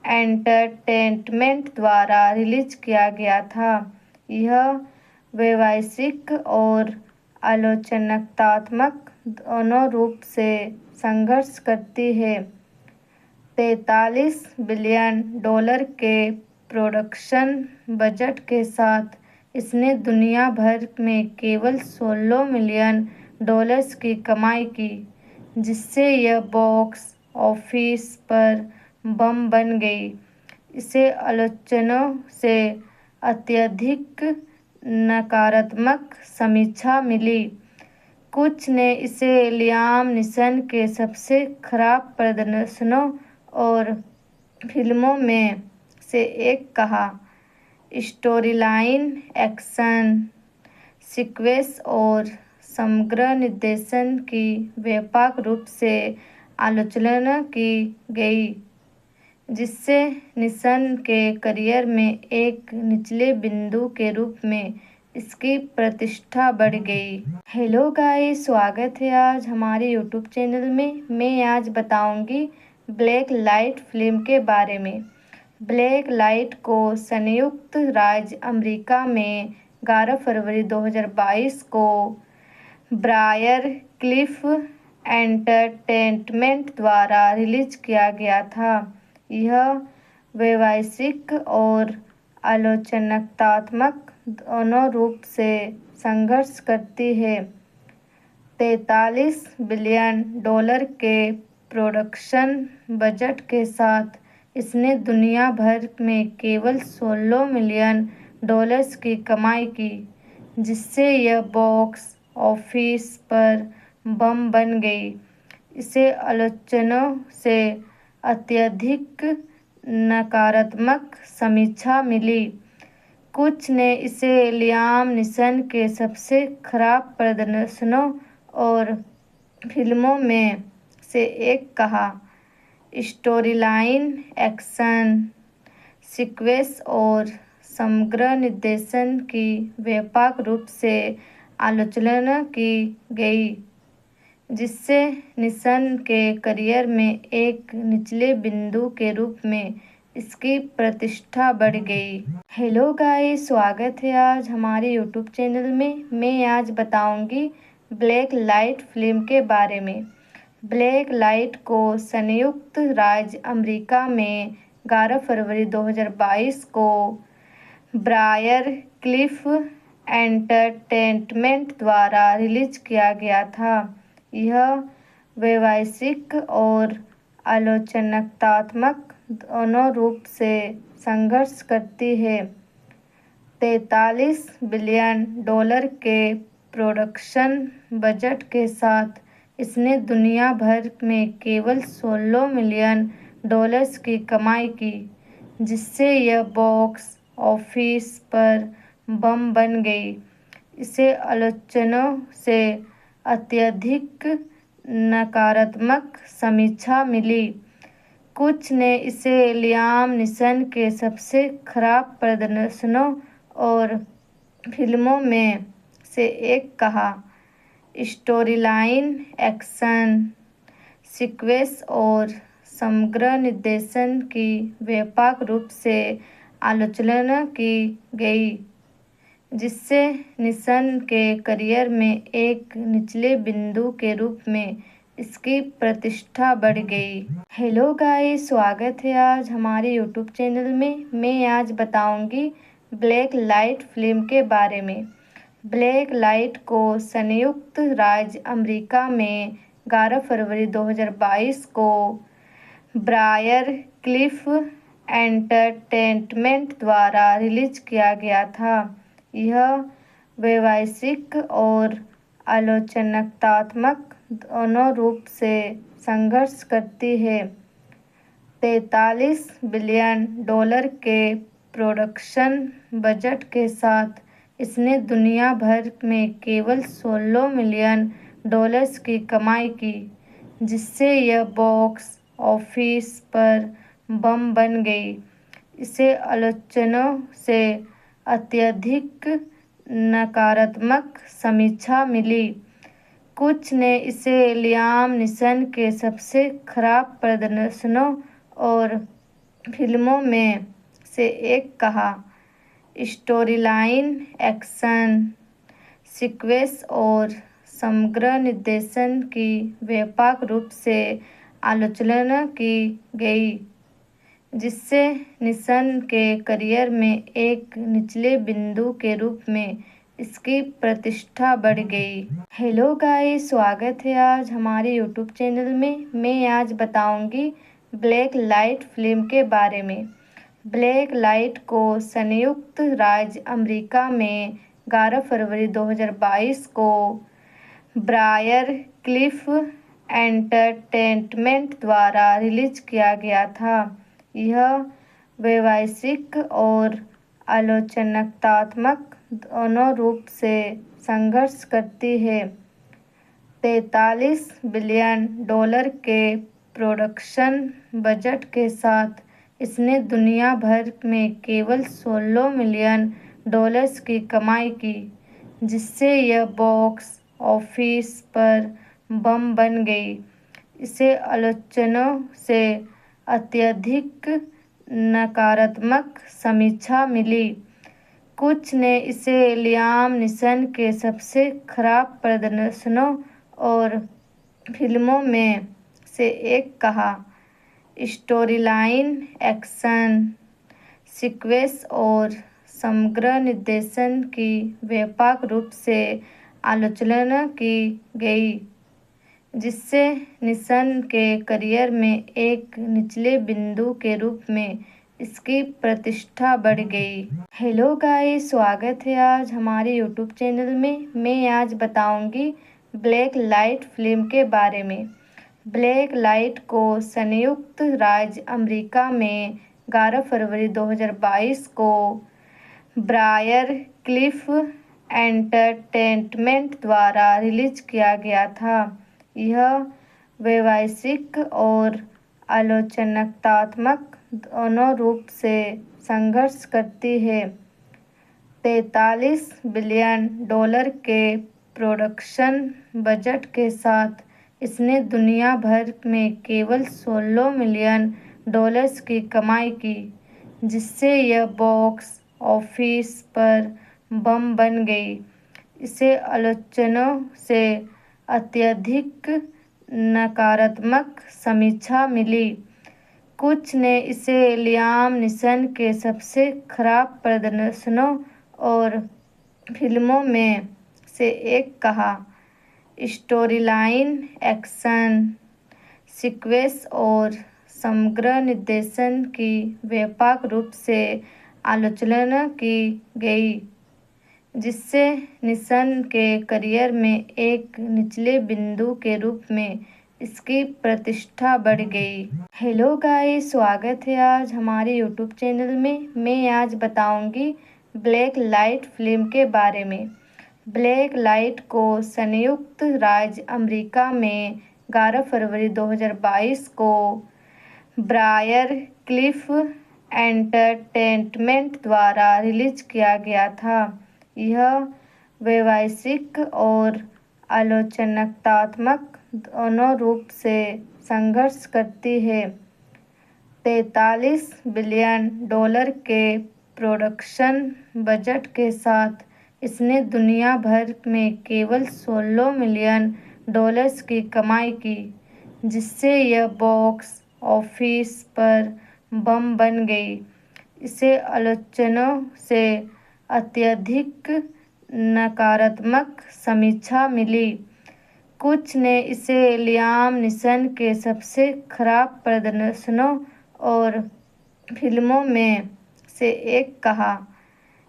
एंटरटेनमेंट द्वारा रिलीज किया गया था। यह व्यावसायिक और आलोचनात्मक दोनों रूप से संघर्ष करती है। 43 बिलियन डॉलर के प्रोडक्शन बजट के साथ इसने दुनिया भर में केवल $16 मिलियन की कमाई की, जिससे यह बॉक्स ऑफिस पर बम बन गई। इसे आलोचकों से अत्यधिक नकारात्मक समीक्षा मिली। कुछ ने इसे लियाम नीसन के सबसे खराब प्रदर्शनों और फिल्मों में से एक कहा। स्टोरीलाइन, एक्शन सीक्वेंस और समग्र निर्देशन की व्यापक रूप से आलोचना की गई, जिससे नीसन के करियर में एक निचले बिंदु के रूप में इसकी प्रतिष्ठा बढ़ गई। हेलो गाइस, स्वागत है आज हमारे यूट्यूब चैनल में। मैं आज बताऊंगी ब्लैक लाइट फिल्म के बारे में। ब्लैक लाइट को संयुक्त राज्य अमेरिका में 11 फरवरी 2022 को ब्रायर क्लिफ एंटरटेनमेंट द्वारा रिलीज किया गया था। यह व्यावसायिक और आलोचनात्मक दोनों रूप से संघर्ष करती है। $43 बिलियन के प्रोडक्शन बजट के साथ इसने दुनिया भर में केवल $16 मिलियन की कमाई की, जिससे यह बॉक्स ऑफिस पर बम बन गई। इसे आलोचकों से अत्यधिक नकारात्मक समीक्षा मिली। कुछ ने इसे लियाम नीसन के सबसे खराब प्रदर्शनों और फिल्मों में से एक कहा। स्टोरीलाइन, एक्शन सीक्वेंस और समग्र निर्देशन की व्यापक रूप से आलोचना की गई, जिससे नीसन के करियर में एक निचले बिंदु के रूप में इसकी प्रतिष्ठा बढ़ गई। हेलो गाइस, स्वागत है आज हमारे यूट्यूब चैनल में। मैं आज बताऊंगी ब्लैक लाइट फिल्म के बारे में। ब्लैक लाइट को संयुक्त राज्य अमेरिका में 11 फरवरी 2022 को ब्रायर क्लिफ एंटरटेनमेंट द्वारा रिलीज किया गया था। यह व्यावसायिक और आलोचनात्मक दोनों रूप से संघर्ष करती है। $43 बिलियन के प्रोडक्शन बजट के साथ इसने दुनिया भर में केवल $16 मिलियन की कमाई की, जिससे यह बॉक्स ऑफिस पर बम बन गई। इसे आलोचकों से अत्यधिक नकारात्मक समीक्षा मिली। कुछ ने इसे लियाम नीसन के सबसे खराब प्रदर्शनों और फिल्मों में से एक कहा। स्टोरीलाइन, एक्शन सीक्वेंस और समग्र निर्देशन की व्यापक रूप से आलोचना की गई, जिससे नीसन के करियर में एक निचले बिंदु के रूप में इसकी प्रतिष्ठा बढ़ गई। हेलो गाइस, स्वागत है आज हमारे यूट्यूब चैनल में। मैं आज बताऊंगी ब्लैक लाइट फिल्म के बारे में। ब्लैक लाइट को संयुक्त राज्य अमेरिका में 11 फरवरी 2022 को ब्रायर क्लिफ एंटरटेनमेंट द्वारा रिलीज किया गया था। यह व्यावसायिक और आलोचनात्मक दोनों रूप से संघर्ष करती है। $43 बिलियन के प्रोडक्शन बजट के साथ इसने दुनिया भर में केवल $16 मिलियन की कमाई की, जिससे यह बॉक्स ऑफिस पर बम बन गई। इसे आलोचकों से अत्यधिक नकारात्मक समीक्षा मिली। कुछ ने इसे लियाम नीसन के सबसे खराब प्रदर्शनों और फिल्मों में से एक कहा। स्टोरीलाइन, एक्शन सीक्वेंस और समग्र निर्देशन की व्यापक रूप से आलोचना की गई, जिससे निशन के करियर में एक निचले बिंदु के रूप में इसकी प्रतिष्ठा बढ़ गई। हेलो गाइस, स्वागत है आज हमारे यूट्यूब चैनल में। मैं आज बताऊंगी ब्लैक लाइट फिल्म के बारे में। ब्लैक लाइट को संयुक्त राज्य अमेरिका में 11 फरवरी 2022 को ब्रायर क्लिफ एंटरटेनमेंट द्वारा रिलीज किया गया था। यह व्यावसायिक और आलोचनात्मक दोनों रूप से संघर्ष करती है। 43 बिलियन डॉलर के प्रोडक्शन बजट के साथ इसने दुनिया भर में केवल 16 मिलियन डॉलर्स की कमाई की, जिससे यह बॉक्स ऑफिस पर बम बन गई। इसे आलोचकों से अत्यधिक नकारात्मक समीक्षा मिली। कुछ ने इसे लियाम नीसन के सबसे खराब प्रदर्शनों और फिल्मों में से एक कहा। स्टोरीलाइन, एक्शन सीक्वेंस और समग्र निर्देशन की व्यापक रूप से आलोचना की गई, जिससे निशन के करियर में एक निचले बिंदु के रूप में इसकी प्रतिष्ठा बढ़ गई। हेलो गाइस, स्वागत है आज हमारे यूट्यूब चैनल में। मैं आज बताऊंगी ब्लैक लाइट फिल्म के बारे में। ब्लैक लाइट को संयुक्त राज्य अमेरिका में 11 फरवरी 2022 को ब्रायर क्लिफ एंटरटेनमेंट द्वारा रिलीज किया गया था। यह व्यावसायिक और आलोचनात्मक दोनों रूप से संघर्ष करती है। 43 बिलियन डॉलर के प्रोडक्शन बजट के साथ इसने दुनिया भर में केवल 16 मिलियन डॉलर्स की कमाई की, जिससे यह बॉक्स ऑफिस पर बम बन गई। इसे आलोचकों से अत्यधिक नकारात्मक समीक्षा मिली। कुछ ने इसे लियाम नीसन के सबसे खराब प्रदर्शनों और फिल्मों में से एक कहा। स्टोरीलाइन, एक्शन सीक्वेंस और समग्र निर्देशन की व्यापक रूप से आलोचना की गई, जिससे निशन के करियर में एक निचले बिंदु के रूप में इसकी प्रतिष्ठा बढ़ गई। हेलो गाइस, स्वागत है आज हमारे यूट्यूब चैनल में। मैं आज बताऊंगी ब्लैक लाइट फिल्म के बारे में। ब्लैक लाइट को संयुक्त राज्य अमेरिका में 11 फरवरी 2022 को ब्रायर क्लिफ एंटरटेनमेंट द्वारा रिलीज किया गया था। यह व्यावसायिक और आलोचनात्मक दोनों रूप से संघर्ष करती है। 43 बिलियन डॉलर के प्रोडक्शन बजट के साथ इसने दुनिया भर में केवल 16 मिलियन डॉलर्स की कमाई की, जिससे यह बॉक्स ऑफिस पर बम बन गई। इसे आलोचकों से अत्यधिक नकारात्मक समीक्षा मिली। कुछ ने इसे लियाम नीसन के सबसे खराब प्रदर्शनों और फिल्मों में से एक कहा।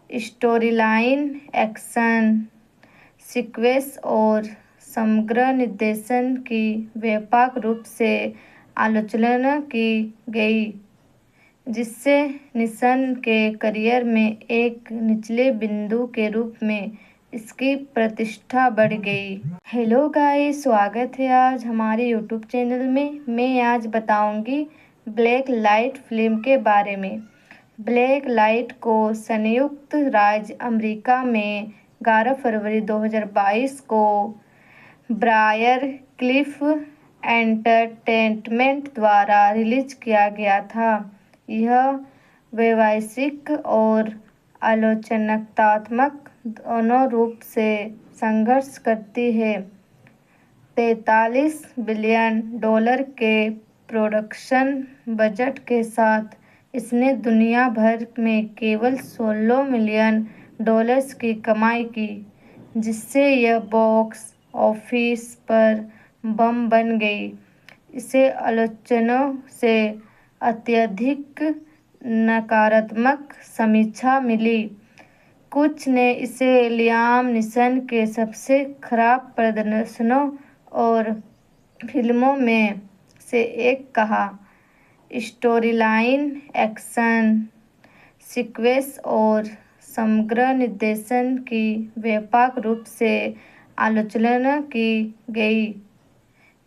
स्टोरीलाइन, एक्शन सीक्वेंस और समग्र निर्देशन की व्यापक रूप से आलोचना की गई, जिससे निशन के करियर में एक निचले बिंदु के रूप में इसकी प्रतिष्ठा बढ़ गई। हेलो गाइस, स्वागत है आज हमारे यूट्यूब चैनल में। मैं आज बताऊंगी ब्लैक लाइट फिल्म के बारे में। ब्लैक लाइट को संयुक्त राज्य अमेरिका में 11 फरवरी 2022 को ब्रायर क्लिफ एंटरटेनमेंट द्वारा रिलीज किया गया था। यह व्यावसायिक और आलोचनात्मक दोनों रूप से संघर्ष करती है। 43 बिलियन डॉलर के प्रोडक्शन बजट के साथ इसने दुनिया भर में केवल $16 मिलियन की कमाई की, जिससे यह बॉक्स ऑफिस पर बम बन गई। इसे आलोचकों से अत्यधिक नकारात्मक समीक्षा मिली। कुछ ने इसे लियाम नीसन के सबसे खराब प्रदर्शनों और फिल्मों में से एक कहा। स्टोरीलाइन, एक्शन सीक्वेंस और समग्र निर्देशन की व्यापक रूप से आलोचना की गई,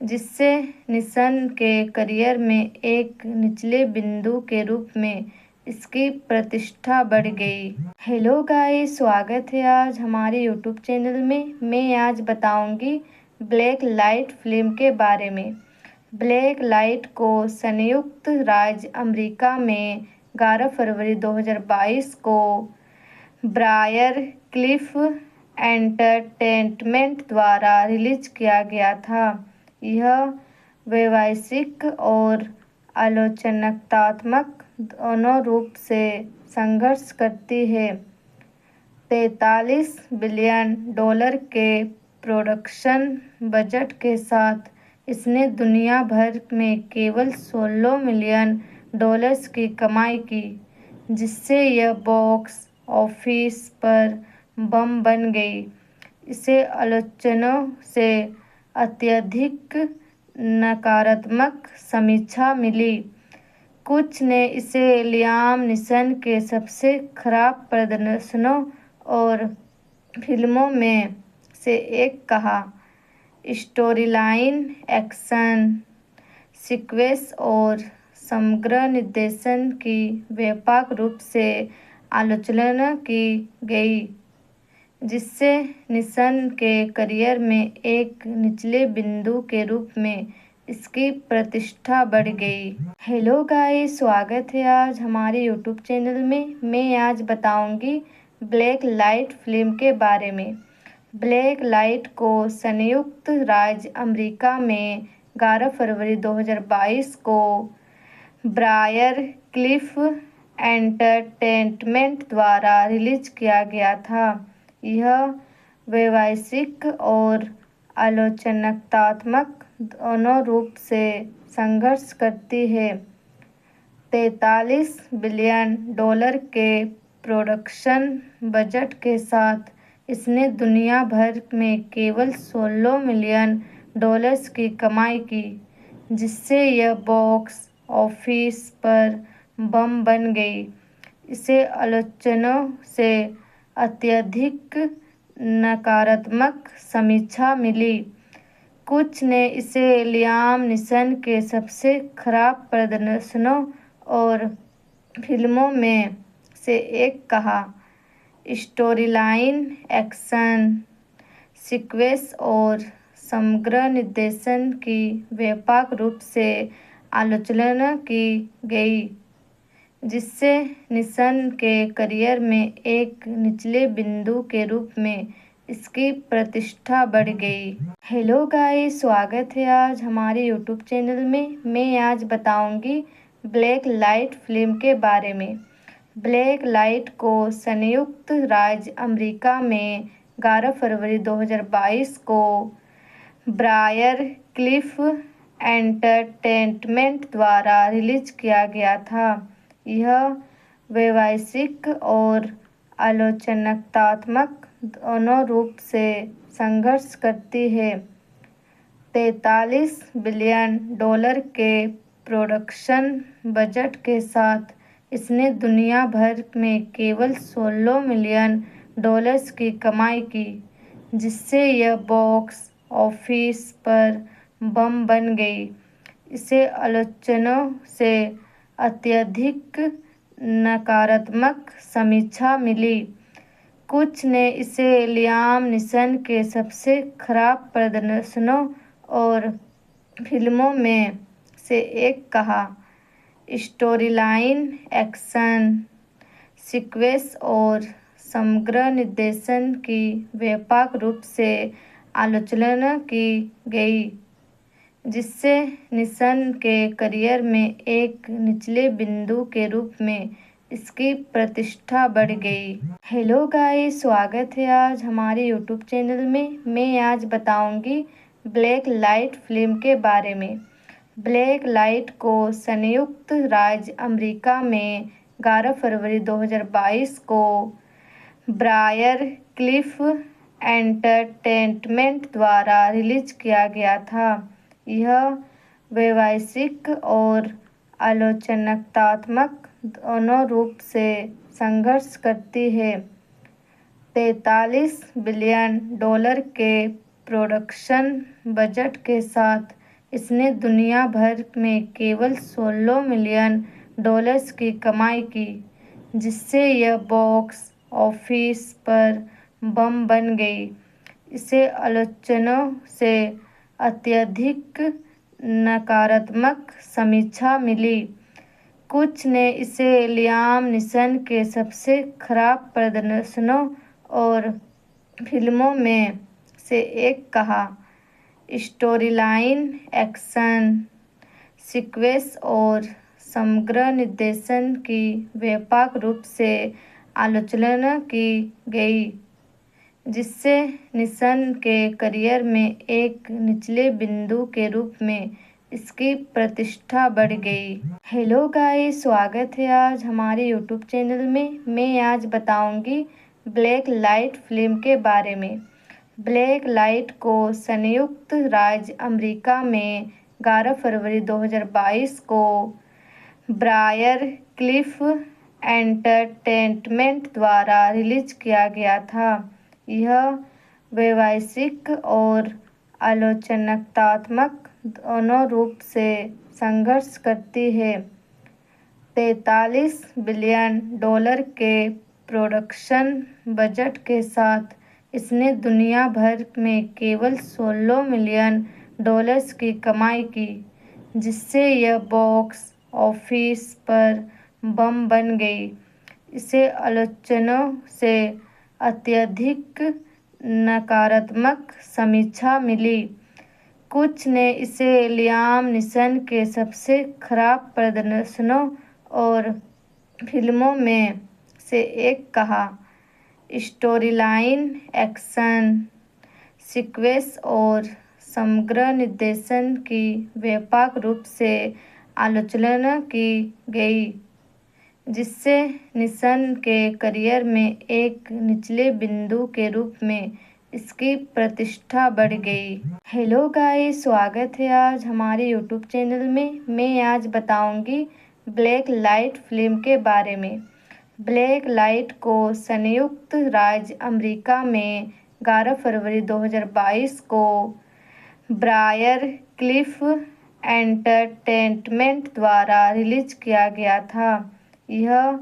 जिससे नीसन के करियर में एक निचले बिंदु के रूप में इसकी प्रतिष्ठा बढ़ गई। हेलो गाइस, स्वागत है आज हमारे यूट्यूब चैनल में। मैं आज बताऊंगी ब्लैक लाइट फिल्म के बारे में। ब्लैक लाइट को संयुक्त राज्य अमेरिका में 11 फरवरी 2022 को ब्रायर क्लिफ एंटरटेनमेंट द्वारा रिलीज किया गया था। यह व्यावसायिक और आलोचनात्मक दोनों रूप से संघर्ष करती है। $43 बिलियन के प्रोडक्शन बजट के साथ इसने दुनिया भर में केवल $16 मिलियन की कमाई की, जिससे यह बॉक्स ऑफिस पर बम बन गई। इसे आलोचकों से अत्यधिक नकारात्मक समीक्षा मिली। कुछ ने इसे लियाम नीसन के सबसे खराब प्रदर्शनों और फिल्मों में से एक कहा। स्टोरीलाइन, एक्शन सीक्वेंस और समग्र निर्देशन की व्यापक रूप से आलोचना की गई, जिससे नीसन के करियर में एक निचले बिंदु के रूप में इसकी प्रतिष्ठा बढ़ गई। हेलो गाइस, स्वागत है आज हमारे यूट्यूब चैनल में। मैं आज बताऊंगी ब्लैक लाइट फिल्म के बारे में। ब्लैक लाइट को संयुक्त राज्य अमेरिका में 11 फरवरी 2022 को ब्रायर क्लिफ एंटरटेनमेंट द्वारा रिलीज किया गया था। यह व्यावसायिक और आलोचनात्मक दोनों रूप से संघर्ष करती है। $43 बिलियन के प्रोडक्शन बजट के साथ इसने दुनिया भर में केवल $16 मिलियन की कमाई की, जिससे यह बॉक्स ऑफिस पर बम बन गई। इसे आलोचकों से अत्यधिक नकारात्मक समीक्षा मिली। कुछ ने इसे लियाम नीसन के सबसे खराब प्रदर्शनों और फिल्मों में से एक कहा। स्टोरीलाइन, एक्शन सीक्वेंस और समग्र निर्देशन की व्यापक रूप से आलोचना की गई, जिससे नीसन के करियर में एक निचले बिंदु के रूप में इसकी प्रतिष्ठा बढ़ गई। हेलो गाइस, स्वागत है आज हमारे यूट्यूब चैनल में। मैं आज बताऊंगी ब्लैक लाइट फिल्म के बारे में। ब्लैक लाइट को संयुक्त राज्य अमेरिका में 11 फरवरी 2022 को ब्रायर क्लिफ एंटरटेनमेंट द्वारा रिलीज किया गया था। यह व्यावसायिक और आलोचनात्मक दोनों रूप से संघर्ष करती है। $43 बिलियन के प्रोडक्शन बजट के साथ इसने दुनिया भर में केवल $16 मिलियन की कमाई की, जिससे यह बॉक्स ऑफिस पर बम बन गई। इसे आलोचकों से अत्यधिक नकारात्मक समीक्षा मिली। कुछ ने इसे लियाम नीसन के सबसे खराब प्रदर्शनों और फिल्मों में से एक कहा। स्टोरीलाइन, एक्शन सीक्वेंस और समग्र निर्देशन की व्यापक रूप से आलोचना की गई, जिससे निशन के करियर में एक निचले बिंदु के रूप में इसकी प्रतिष्ठा बढ़ गई। हेलो गाइस, स्वागत है आज हमारे यूट्यूब चैनल में। मैं आज बताऊंगी ब्लैक लाइट फिल्म के बारे में। ब्लैक लाइट को संयुक्त राज्य अमेरिका में 11 फरवरी 2022 को ब्रायर क्लिफ एंटरटेनमेंट द्वारा रिलीज किया गया था। यह व्यावसायिक और आलोचनात्मक दोनों रूप से संघर्ष करती है। 43 बिलियन डॉलर के प्रोडक्शन बजट के साथ इसने दुनिया भर में केवल 16 मिलियन डॉलर्स की कमाई की, जिससे यह बॉक्स ऑफिस पर बम बन गई। इसे आलोचकों से अत्यधिक नकारात्मक समीक्षा मिली। कुछ ने इसे लियाम नीसन के सबसे खराब प्रदर्शनों और फिल्मों में से एक कहा। स्टोरीलाइन, एक्शन सीक्वेंस और समग्र निर्देशन की व्यापक रूप से आलोचना की गई, जिससे निशन के करियर में एक निचले बिंदु के रूप में इसकी प्रतिष्ठा बढ़ गई। हेलो गाइस, स्वागत है आज हमारे यूट्यूब चैनल में। मैं आज बताऊंगी ब्लैक लाइट फिल्म के बारे में। ब्लैक लाइट को संयुक्त राज्य अमेरिका में 11 फरवरी 2022 को ब्रायर क्लिफ एंटरटेनमेंट द्वारा रिलीज किया गया था। यह व्यावसायिक और आलोचनात्मक दोनों रूप से संघर्ष करती है। 43 बिलियन डॉलर के प्रोडक्शन बजट के साथ इसने दुनिया भर में केवल 16 मिलियन डॉलर्स की कमाई की, जिससे यह बॉक्स ऑफिस पर बम बन गई। इसे आलोचकों से अत्यधिक नकारात्मक समीक्षा मिली। कुछ ने इसे लियाम नीसन के सबसे खराब प्रदर्शनों और फिल्मों में से एक कहा। स्टोरीलाइन, एक्शन सीक्वेंस और समग्र निर्देशन की व्यापक रूप से आलोचना की गई, जिससे निशन के करियर में एक निचले बिंदु के रूप में इसकी प्रतिष्ठा बढ़ गई। हेलो गाइस, स्वागत है आज हमारे यूट्यूब चैनल में। मैं आज बताऊंगी ब्लैक लाइट फिल्म के बारे में। ब्लैक लाइट को संयुक्त राज्य अमेरिका में 11 फरवरी 2022 को ब्रायर क्लिफ एंटरटेनमेंट द्वारा रिलीज किया गया था। यह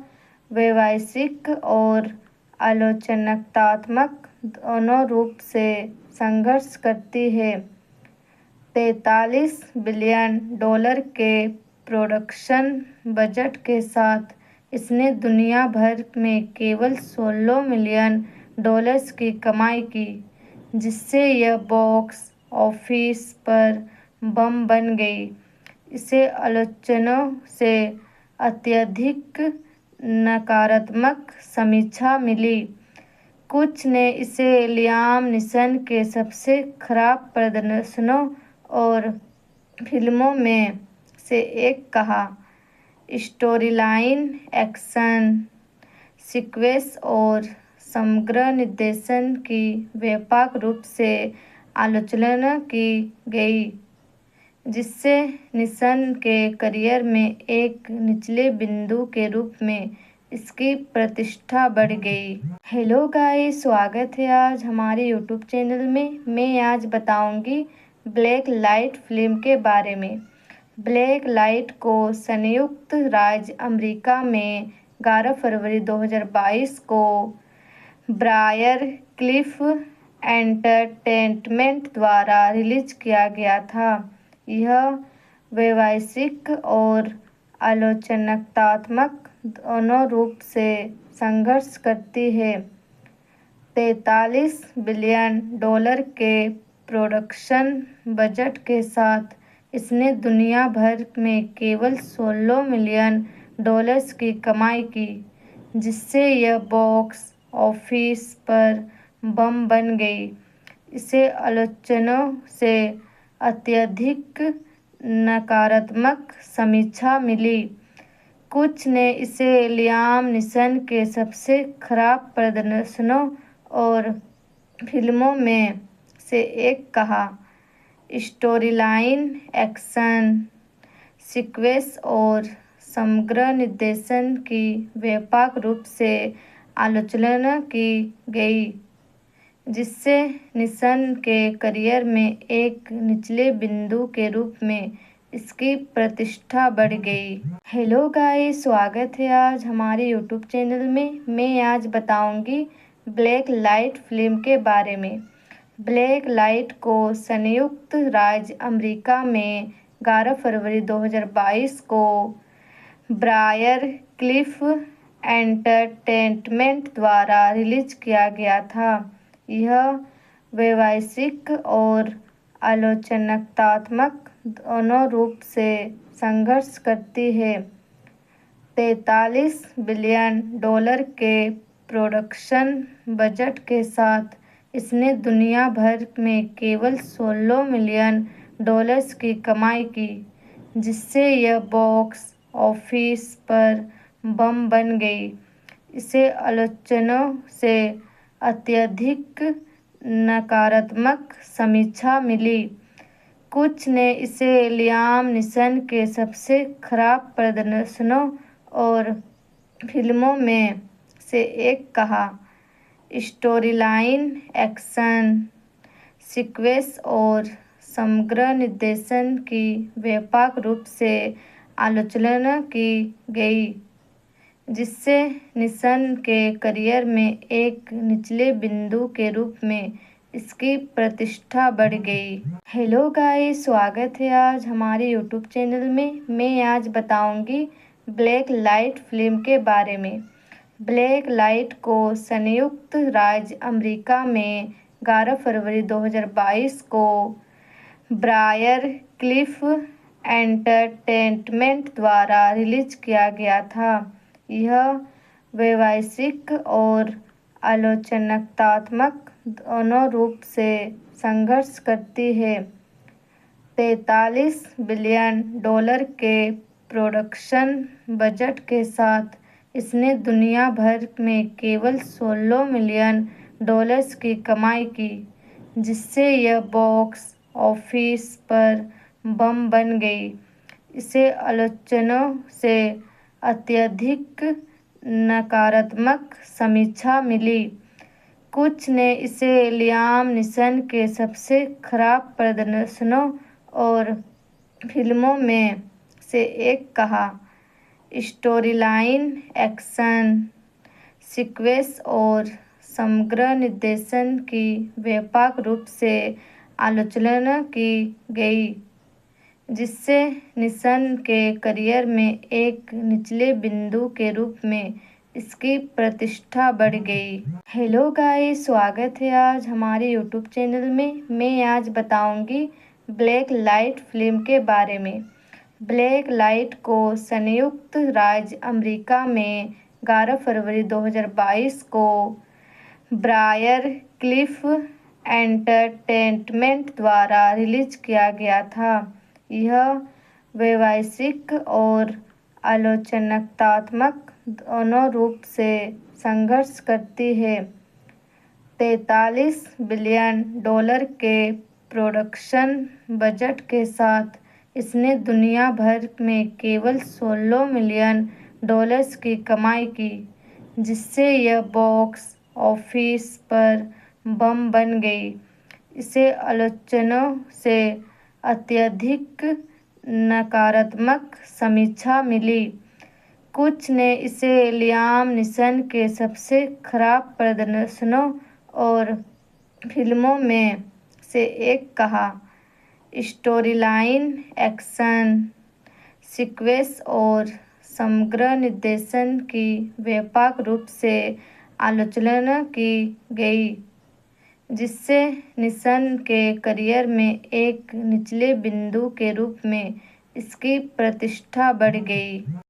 व्यावसायिक और आलोचनात्मक दोनों रूप से संघर्ष करती है। 43 बिलियन डॉलर के प्रोडक्शन बजट के साथ इसने दुनिया भर में केवल 16 मिलियन डॉलर्स की कमाई की, जिससे यह बॉक्स ऑफिस पर बम बन गई। इसे आलोचकों से अत्यधिक नकारात्मक समीक्षा मिली। कुछ ने इसे लियाम नीसन के सबसे खराब प्रदर्शनों और फिल्मों में से एक कहा। स्टोरीलाइन, एक्शन सीक्वेंस और समग्र निर्देशन की व्यापक रूप से आलोचना की गई, जिससे निशन के करियर में एक निचले बिंदु के रूप में इसकी प्रतिष्ठा बढ़ गई। हेलो गाइस, स्वागत है आज हमारे यूट्यूब चैनल में। मैं आज बताऊंगी ब्लैक लाइट फिल्म के बारे में। ब्लैक लाइट को संयुक्त राज्य अमेरिका में 11 फरवरी 2022 को ब्रायर क्लिफ एंटरटेनमेंट द्वारा रिलीज किया गया था। यह व्यावसायिक और आलोचनात्मक दोनों रूप से संघर्ष करती है। 43 बिलियन डॉलर के प्रोडक्शन बजट के साथ इसने दुनिया भर में केवल $16 मिलियन की कमाई की, जिससे यह बॉक्स ऑफिस पर बम बन गई। इसे आलोचकों से अत्यधिक नकारात्मक समीक्षा मिली। कुछ ने इसे लियाम नीसन के सबसे खराब प्रदर्शनों और फिल्मों में से एक कहा। स्टोरीलाइन, एक्शन सीक्वेंस और समग्र निर्देशन की व्यापक रूप से आलोचना की गई, जिससे नीसन के करियर में एक निचले बिंदु के रूप में इसकी प्रतिष्ठा बढ़ गई। हेलो गाइस, स्वागत है आज हमारे यूट्यूब चैनल में। मैं आज बताऊंगी ब्लैक लाइट फिल्म के बारे में। ब्लैक लाइट को संयुक्त राज्य अमेरिका में 11 फरवरी 2022 को ब्रायर क्लिफ एंटरटेनमेंट द्वारा रिलीज किया गया था। यह व्यावसायिक और आलोचनात्मक दोनों रूप से संघर्ष करती है। $43 बिलियन के प्रोडक्शन बजट के साथ इसने दुनिया भर में केवल $16 मिलियन की कमाई की, जिससे यह बॉक्स ऑफिस पर बम बन गई। इसे आलोचकों से अत्यधिक नकारात्मक समीक्षा मिली। कुछ ने इसे लियाम नीसन के सबसे खराब प्रदर्शनों और फिल्मों में से एक कहा। स्टोरीलाइन, एक्शन सीक्वेंस और समग्र निर्देशन की व्यापक रूप से आलोचना की गई, जिससे नीसन के करियर में एक निचले बिंदु के रूप में इसकी प्रतिष्ठा बढ़ गई। हेलो गाइस, स्वागत है आज हमारे यूट्यूब चैनल में। मैं आज बताऊंगी ब्लैक लाइट फिल्म के बारे में। ब्लैक लाइट को संयुक्त राज्य अमेरिका में 11 फरवरी 2022 को ब्रायर क्लिफ एंटरटेनमेंट द्वारा रिलीज किया गया था। यह व्यावसायिक और आलोचनात्मक दोनों रूप से संघर्ष करती है। $43 बिलियन के प्रोडक्शन बजट के साथ इसने दुनिया भर में केवल $16 मिलियन की कमाई की, जिससे यह बॉक्स ऑफिस पर बम बन गई। इसे आलोचकों से अत्यधिक नकारात्मक समीक्षा मिली। कुछ ने इसे लियाम नीसन के सबसे खराब प्रदर्शनों और फिल्मों में से एक कहा। स्टोरीलाइन, एक्शन सीक्वेंस और समग्र निर्देशन की व्यापक रूप से आलोचना की गई, जिससे नीसन के करियर में एक निचले बिंदु के रूप में इसकी प्रतिष्ठा बढ़ गई। हेलो गाइस, स्वागत है आज हमारे यूट्यूब चैनल में। मैं आज बताऊंगी ब्लैक लाइट फिल्म के बारे में। ब्लैक लाइट को संयुक्त राज्य अमेरिका में 11 फरवरी 2022 को ब्रायर क्लिफ एंटरटेनमेंट द्वारा रिलीज किया गया था। यह व्यावसायिक और आलोचनात्मक दोनों रूप से संघर्ष करती है। $43 बिलियन के प्रोडक्शन बजट के साथ इसने दुनिया भर में केवल $16 मिलियन की कमाई की, जिससे यह बॉक्स ऑफिस पर बम बन गई। इसे आलोचकों से अत्यधिक नकारात्मक समीक्षा मिली। कुछ ने इसे लियाम नीसन के सबसे खराब प्रदर्शनों और फिल्मों में से एक कहा। स्टोरीलाइन, एक्शन सीक्वेंस और समग्र निर्देशन की व्यापक रूप से आलोचना की गई, जिससे निशन के करियर में एक निचले बिंदु के रूप में इसकी प्रतिष्ठा बढ़ गई।